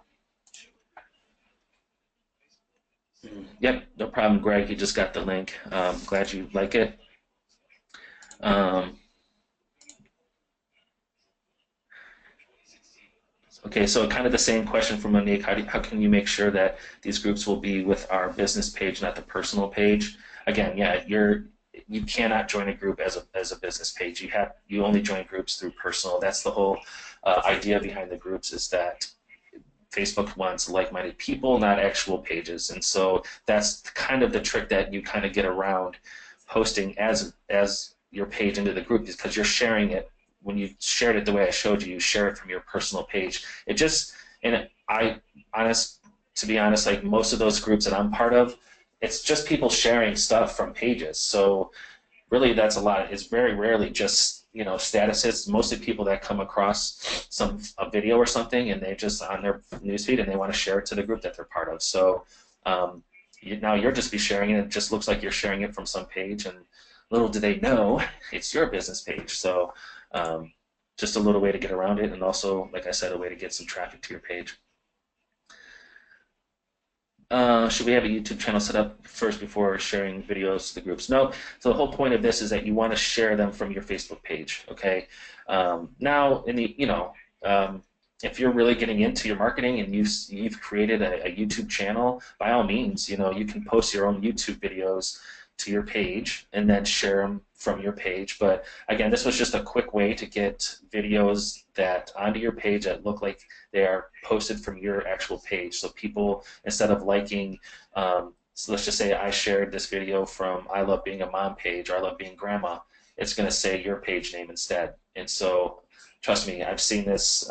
Yep, no problem, Greg. You just got the link. Glad you like it. Okay, so kind of the same question from Monique. How can you make sure that these groups will be with our business page, not the personal page? Again, yeah, you cannot join a group as a business page. You only join groups through personal. That's the whole idea behind the groups, is that Facebook wants like-minded people, not actual pages. And so that's kind of the trick that you kind of get around posting as your page into the group, because you're sharing it. When you shared it the way I showed you, you share it from your personal page. It just, and to be honest, like most of those groups that I'm part of, it's just people sharing stuff from pages. So really, that's a lot. It's very rarely just, you know, statuses. Mostly people that come across a video or something, and they just on their newsfeed and they want to share it to the group that they're part of. So now you're just be sharing it. It just looks like you're sharing it from some page, and little do they know it's your business page. So just a little way to get around it, and also, like I said, a way to get some traffic to your page. Should we have a YouTube channel set up first before sharing videos to the groups? No. So the whole point of this is that you want to share them from your Facebook page. Okay. Now, if you're really getting into your marketing and you've created a YouTube channel, by all means, you know, you can post your own YouTube videos to your page and then share them from your page. But again, this was just a quick way to get videos that onto your page that look like they are posted from your actual page. So people, instead of liking, so let's just say I shared this video from I Love Being a Mom page, or I Love Being Grandma, it's going to say your page name instead. And so trust me, I've seen this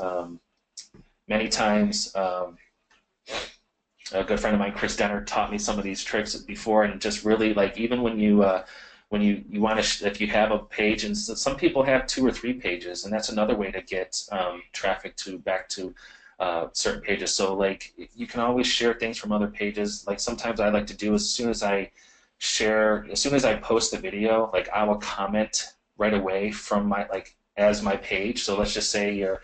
many times. A good friend of mine, Chris Denner, taught me some of these tricks before, and just really, like, even when you want to, if you have a page, and some people have 2 or 3 pages, and that's another way to get traffic back to certain pages. So like, you can always share things from other pages. Like sometimes I like to do, as soon as I post the video, like I will comment right away from my, like, as my page. So let's just say your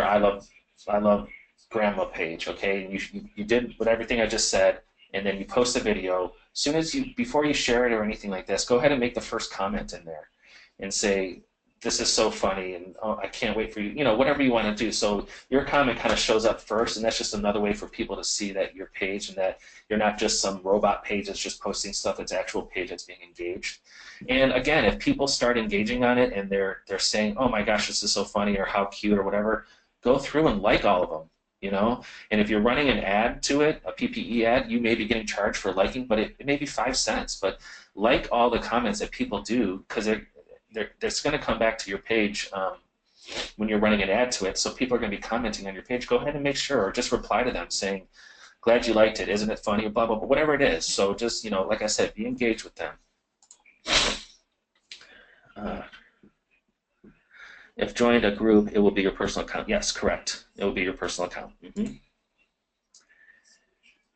I love Grandma page, okay, and you did everything I just said, and then you post the video. As soon as before you share it or anything like this, go ahead and make the first comment in there and say, this is so funny, and oh, I can't wait for you, you know, whatever you want to do. So your comment kind of shows up first, and that's just another way for people to see that your page, and that you're not just some robot page that's just posting stuff, it's actual page that's being engaged. And again, if people start engaging on it and they're saying, "Oh my gosh, this is so funny," or "How cute," or whatever, go through and like all of them, you know. And if you're running an ad to it, a PPE ad, you may be getting charged for liking, but it may be 5 cents. But like all the comments that people do, because it's going to come back to your page when you're running an ad to it. So people are going to be commenting on your page. Go ahead and make sure, or just reply to them saying, "Glad you liked it. Isn't it funny?" Blah blah blah, whatever it is. So just, you know, like I said, be engaged with them. If joined a group, it will be your personal account. Yes, correct. It will be your personal account.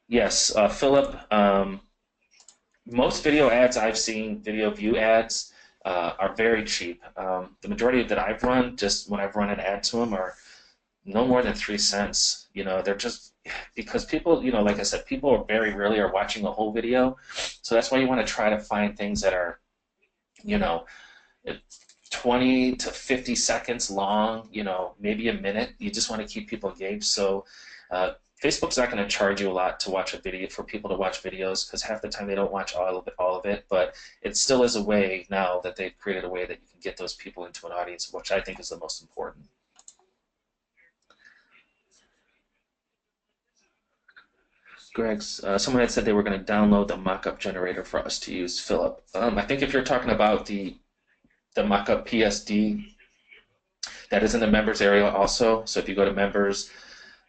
Yes, Philip. Most video ads I've seen, video view ads, are very cheap. The majority that I've run, just when I've run an ad to them, are no more than 3 cents. You know, they're just because people, you know, like I said, people very rarely are watching a whole video, so that's why you want to try to find things that are, you know, 20 to 50 seconds long, you know, maybe a minute. You just want to keep people engaged. So Facebook's not going to charge you a lot to watch a video, for people to watch videos, because half the time they don't watch all of it, but it still is a way now that they've created a way that you can get those people into an audience, which I think is the most important. Greg's, someone had said they were going to download the mock-up generator for us to use, Philip. I think if you're talking about the mock-up PSD, that is in the members area also. So if you go to members,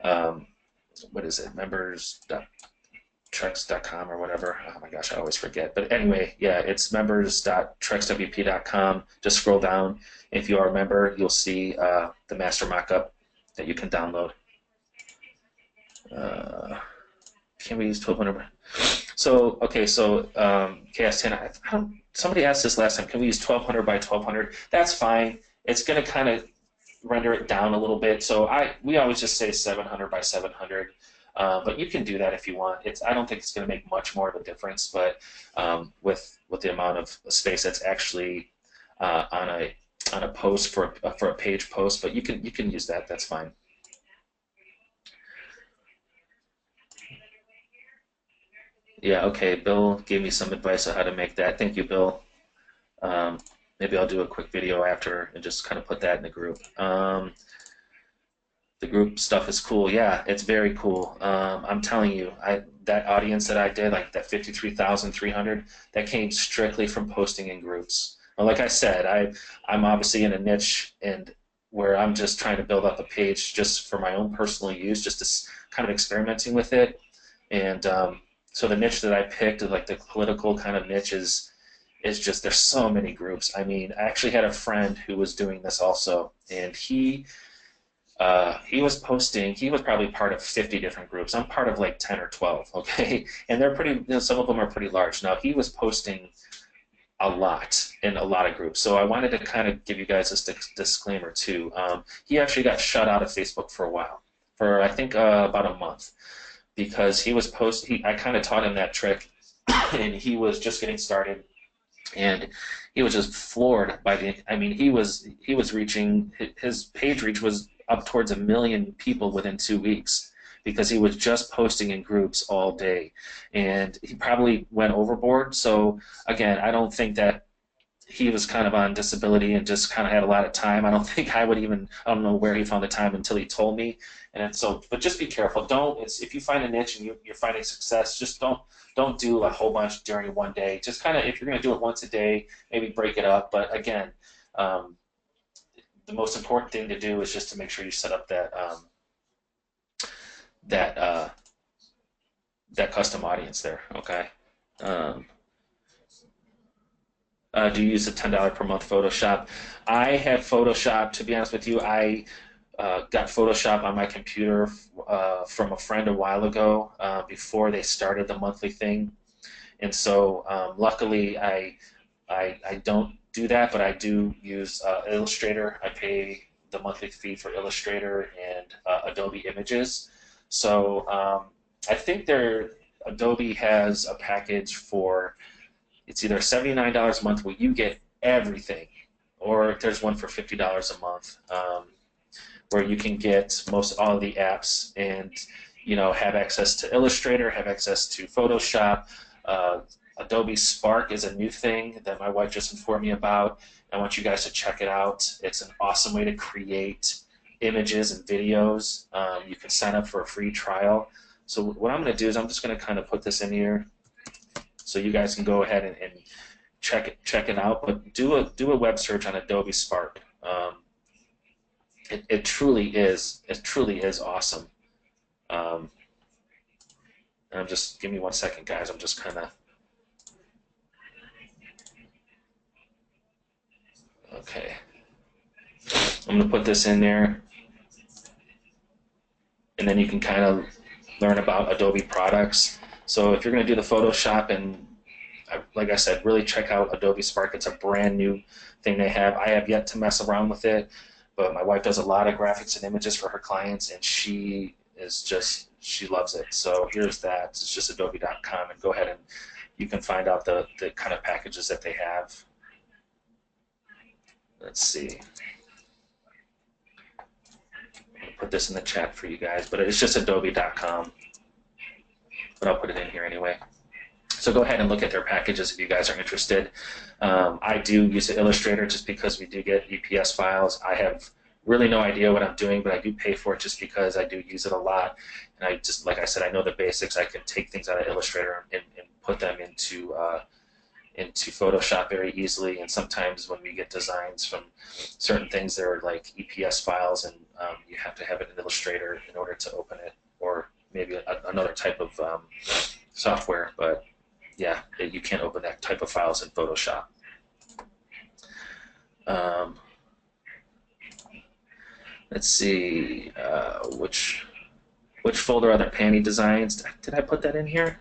what is it, members.trex.com or whatever. Oh my gosh, I always forget. But anyway, yeah, it's members.trexwp.com. Just scroll down. If you are a member, you'll see the master mock-up that you can download. Can we use 1200? So, okay, so KS10, somebody asked this last time, can we use 1200 by 1200? That's fine. It's going to kind of render it down a little bit. So we always just say 700 by 700, but you can do that if you want. I don't think it's going to make much more of a difference, but with the amount of space that's actually on a post for a page post, but you can use that. That's fine. Yeah, okay, Bill gave me some advice on how to make that. Thank you, Bill. Maybe I'll do a quick video after and just kind of put that in the group. The group stuff is cool. Yeah, it's very cool. I'm telling you, that audience that I did, like that 53,300, that came strictly from posting in groups. Well, like I said, I'm obviously in a niche and where I'm just trying to build up a page just for my own personal use, just to kind of experimenting with it. And so the niche that I picked, like the political kind of niche, is just, there's so many groups. I mean, I actually had a friend who was doing this also, and he was posting. He was probably part of 50 different groups. I'm part of like 10 or 12. Okay, and they're pretty. You know, some of them are pretty large. Now he was posting a lot in a lot of groups. So I wanted to kind of give you guys this disclaimer too. He actually got shut out of Facebook for a while, for I think about a month, because he was I kind of taught him that trick, and he was just getting started, and he was just floored by I mean, he was reaching, his page reach was up towards 1 million people within 2 weeks, because he was just posting in groups all day, and he probably went overboard. So again, I don't think that he was kind of on disability and just kind of had a lot of time. I don't think I don't know where he found the time until he told me. And so, but just be careful. If you find a niche and you're finding success, just don't do a whole bunch during one day. Just kind of, if you're going to do it once a day, maybe break it up. But again, the most important thing to do is just to make sure you set up that custom audience there. Okay. Do you use the $10 per month Photoshop? I have Photoshop. To be honest with you, I got Photoshop on my computer from a friend a while ago, before they started the monthly thing, and so luckily I don't do that, but I do use Illustrator. I pay the monthly fee for Illustrator and Adobe Images. So I think Adobe has a package for, it's either $79 a month where you get everything, or there's one for $50 a month, where you can get all of the apps and have access to Illustrator, have access to Photoshop, Adobe Spark is a new thing that my wife just informed me about. I want you guys to check it out. It's an awesome way to create images and videos. You can sign up for a free trial. So what I'm going to do is I'm just going to kind of put this in here so you guys can go ahead and check it out. But do a web search on Adobe Spark. It truly is awesome. And I'm just, give me 1 second, guys. I'm just kind of, okay. I'm going to put this in there, and then you can kind of learn about Adobe products. So if you're going to do the Photoshop, and like I said, really check out Adobe Spark. It's a brand new thing they have. I have yet to mess around with it, but my wife does a lot of graphics and images for her clients, and she loves it. So here's that. It's just adobe.com, and go ahead and you can find out the kind of packages that they have. Let's see. I'll put this in the chat for you guys, but it's just adobe.com. But I'll put it in here anyway. So go ahead and look at their packages if you guys are interested. I do use Illustrator just because we do get EPS files. I have really no idea what I'm doing, but I do pay for it just because I do use it a lot. And I just, like I said, I know the basics. I can take things out of Illustrator and put them into Photoshop very easily. And sometimes when we get designs from certain things, they're like EPS files, and you have to have it in Illustrator in order to open it, or maybe another type of software. But yeah, you can't open that type of files in Photoshop. Let's see, which folder are the panty designs? Did I put that in here?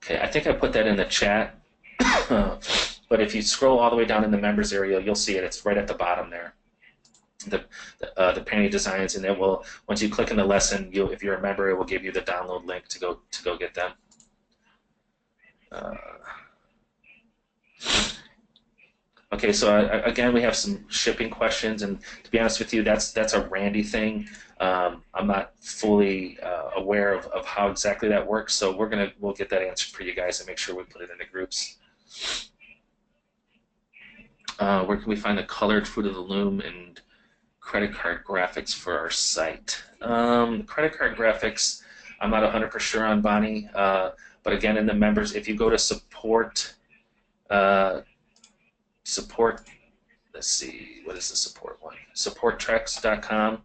Okay, I think I put that in the chat. But if you scroll all the way down in the members area, you'll see it. It's right at the bottom there. The panty designs, and it will, once you click in the lesson, if you're a member, it will give you the download link to go get them. Okay, so again, we have some shipping questions, and to be honest with you, that's a Randy thing. I'm not fully aware of how exactly that works, so we'll get that answered for you guys and make sure we put it in the groups. Where can we find the colored Fruit of the Loom and credit card graphics for our site? Credit card graphics, I'm not 100% sure on, Bonnie, but again, in the members, if you go to support, let's see, what is the support one? Support.T-REXecom.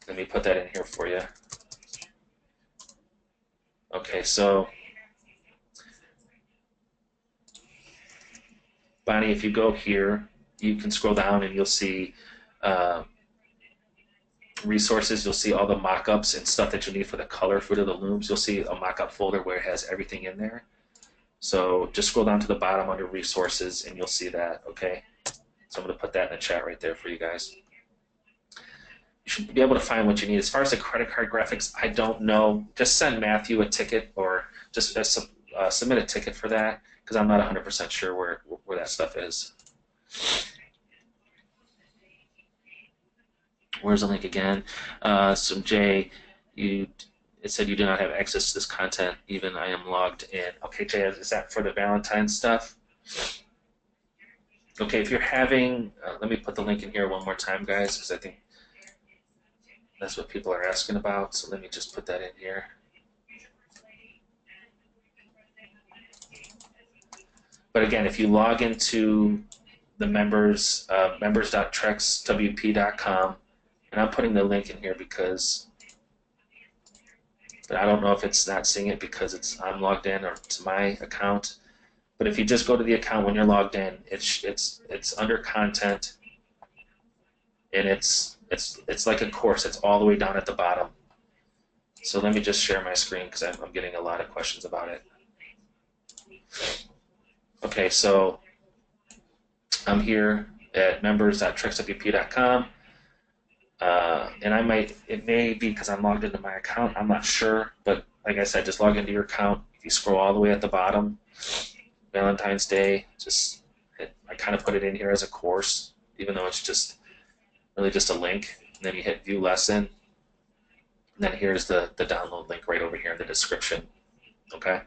Let me put that in here for you. Okay, so Bonnie, if you go here, you can scroll down and you'll see resources. You'll see all the mock-ups and stuff that you need for the color Fruit of the Looms. You'll see a mock-up folder where it has everything in there. So just scroll down to the bottom under resources and you'll see that, okay? So I'm going to put that in the chat right there for you guys. You should be able to find what you need. As far as the credit card graphics, I don't know. Just send Matthew a ticket, or just submit a ticket for that, because I'm not 100% sure where that stuff is. Where's the link again? So Jay, it said you do not have access to this content, even I am logged in. Okay, Jay, is that for the Valentine's stuff? Okay, if you're having, let me put the link in here one more time, guys, because I think that's what people are asking about. So let me just put that in here. But again, if you log into the members, members.TREXwp.com, and I'm putting the link in here because, but I don't know if it's not seeing it because I'm logged in or to my account. But if you just go to the account when you're logged in, it's under content, and it's like a course. It's all the way down at the bottom. So let me just share my screen because I'm getting a lot of questions about it. Okay, so I'm here at members.TREXwp.com, and it may be because I'm logged into my account. I'm not sure, but like I said, just log into your account. If you scroll all the way at the bottom, Valentine's Day, I kind of put it in here as a course, even though it's really just a link. And then you hit View Lesson, and then here's the download link right over here in the description. Okay.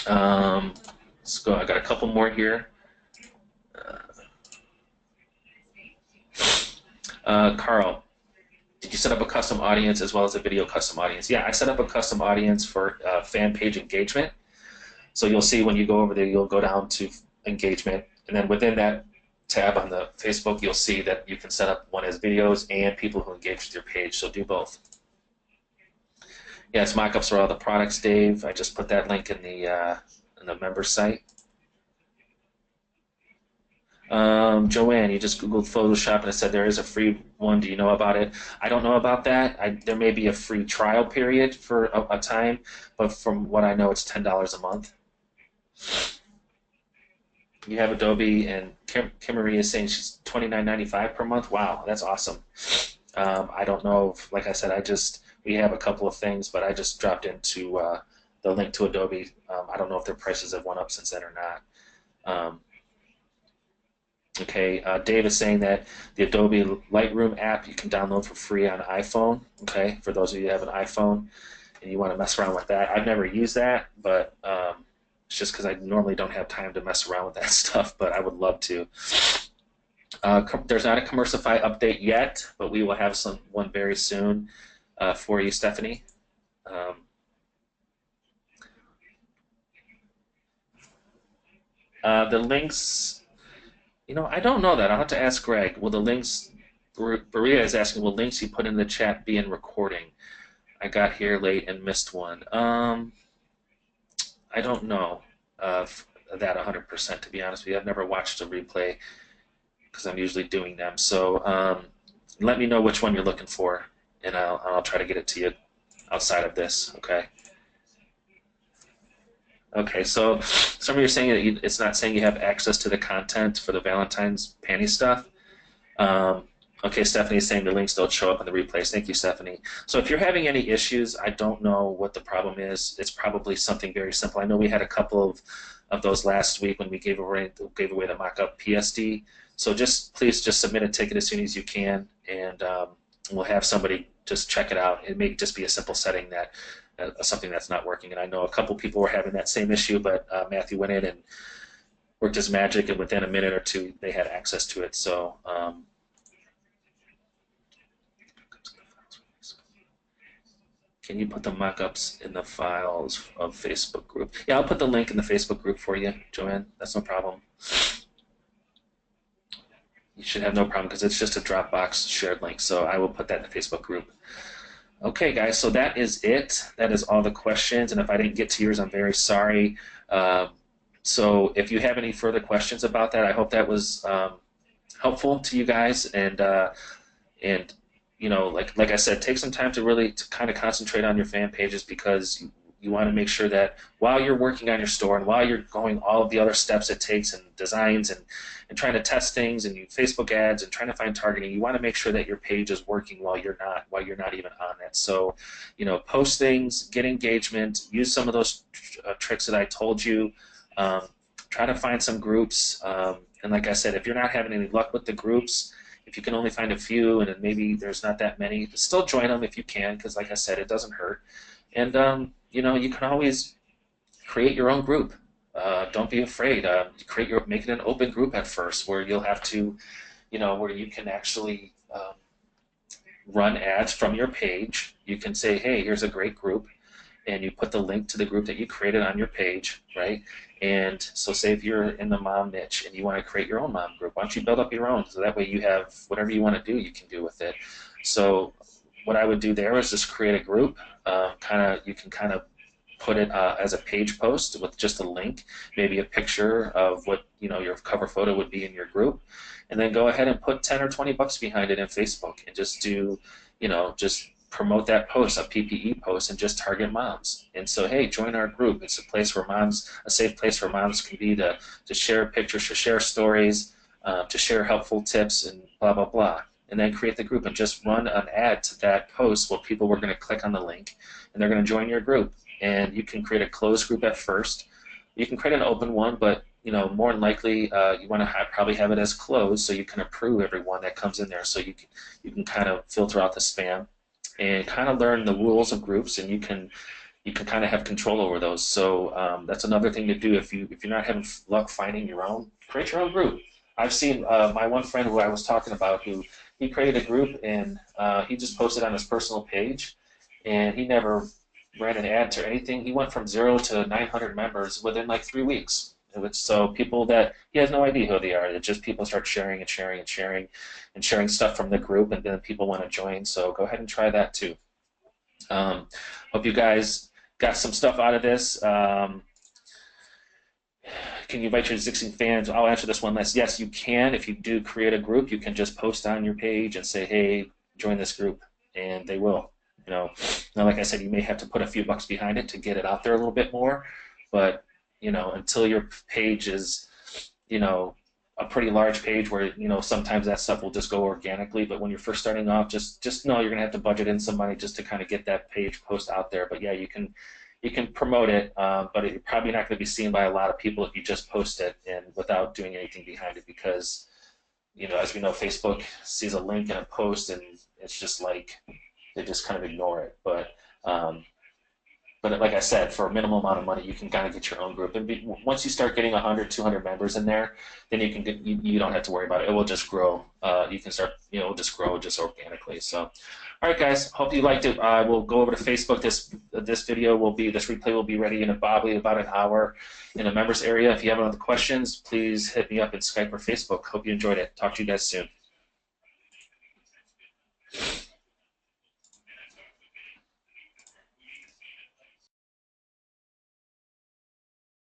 Let's go. I got a couple more here. Carl, did you set up a custom audience as well as a video custom audience? Yeah, I set up a custom audience for fan page engagement. So you'll see when you go over there, you'll go down to engagement, and then within that tab on the Facebook, you'll see that you can set up one as videos and people who engage with your page. So do both. Yes, mockups for all the products, Dave. I just put that link in the member site. Joanne, you just Googled Photoshop and it said there is a free one. Do you know about it? I don't know about that. There may be a free trial period for a time, but from what I know, it's $10 a month. You have Adobe, and Kim Marie is saying she's $29.95 per month. Wow, that's awesome. I don't know. Like I said, we have a couple of things, but I just dropped into the link to Adobe. I don't know if their prices have went up since then or not. Okay, Dave is saying that the Adobe Lightroom app you can download for free on iPhone. Okay, for those of you who have an iPhone and you want to mess around with that. I've never used that, but it's just because I normally don't have time to mess around with that stuff, but I would love to. There's not a Commercify update yet, but we will have one very soon for you, Stephanie. The links, I don't know that. I'll have to ask Greg. Will the links, Berea is asking, will links you put in the chat be in recording? I got here late and missed one. I don't know that 100%, to be honest with you. I've never watched a replay because I'm usually doing them. So let me know which one you're looking for, and I'll try to get it to you outside of this, okay? Okay, so some of you are saying that it's not saying you have access to the content for the Valentine's panty stuff. Okay, Stephanie is saying the links don't show up in the replays. Thank you, Stephanie. So if you're having any issues, I don't know what the problem is. It's probably something very simple. I know we had a couple of those last week when we gave away the mock-up PSD. So please submit a ticket as soon as you can, and we'll have somebody just check it out. It may just be a simple setting that something that's not working. And I know a couple people were having that same issue, but Matthew went in and worked his magic, and within a minute or two, they had access to it. So. Can you put the mock-ups in the files of Facebook group? Yeah, I'll put the link in the Facebook group for you, Joanne. That's no problem. You should have no problem because it's just a Dropbox shared link. So I will put that in the Facebook group. Okay, guys, so that is it. That is all the questions. And if I didn't get to yours, I'm very sorry. So if you have any further questions about that, I hope that was helpful to you guys. And like I said, take some time to kind of concentrate on your fan pages, because you want to make sure that while you're working on your store and while you're going all of the other steps it takes and designs and trying to test things and Facebook ads and trying to find targeting, you want to make sure that your page is working while you're not even on it. So, post things, get engagement, use some of those tricks that I told you. Try to find some groups, and like I said, if you're not having any luck with the groups, if you can only find a few and maybe there's not that many, still join them if you can, because like I said, it doesn't hurt. And you can always create your own group. Don't be afraid. Make it an open group at first, where you'll have to, where you can actually run ads from your page. You can say, hey, here's a great group, and you put the link to the group that you created on your page, right? And so say if you're in the mom niche and you want to create your own mom group, why don't you build up your own, so that way you have whatever you want to do, you can do with it. So what I would do there is just create a group. You can kind of put it as a page post with just a link, maybe a picture of what your cover photo would be in your group, and then go ahead and put 10 or 20 bucks behind it in Facebook and just do, just promote that post, a PPE post, and just target moms. And so, hey, join our group. It's a place where a safe place where moms can be to share pictures, to share stories, to share helpful tips, and blah, blah, blah. And then create the group and just run an ad to that post where people were going to click on the link and they're going to join your group. And you can create a closed group at first. You can create an open one, but more than likely you want to probably have it as closed so you can approve everyone that comes in there, so you can kind of filter out the spam and kind of learn the rules of groups, and you can you can kind of have control over those. So that's another thing to do. If you're not having luck finding your own, create your own group. I've seen my one friend who I was talking about, who he created a group, and he just posted on his personal page, and he never ran an ad to anything. He went from 0 to 900 members within like 3 weeks. So people that he has no idea who they are. It's just people start sharing and sharing and sharing and sharing stuff from the group, and then people want to join. So go ahead and try that too. Hope you guys got some stuff out of this. Can you invite your existing fans? I'll answer this one last. Yes, you can. If you do create a group, you can just post on your page and say, hey, join this group, and they will. Now, like I said, you may have to put a few bucks behind it to get it out there a little bit more, but until your page is a pretty large page where sometimes that stuff will just go organically, but when you're first starting off, just know you're gonna have to budget in some money just to kind of get that page post out there. But yeah, you can promote it, but you're probably not going to be seen by a lot of people if you just post it and without doing anything behind it, because as we know, Facebook sees a link in a post and it's just like they just kind of ignore it. But like I said, for a minimal amount of money, you can kind of get your own group. And once you start getting 100, 200 members in there, then you can get, you don't have to worry about it. It will just grow. You can start, it'll just grow just organically. So, all right, guys, hope you liked it. We'll go over to Facebook. This replay will be ready in probably about an hour in the members area. If you have any other questions, please hit me up in Skype or Facebook. Hope you enjoyed it. Talk to you guys soon.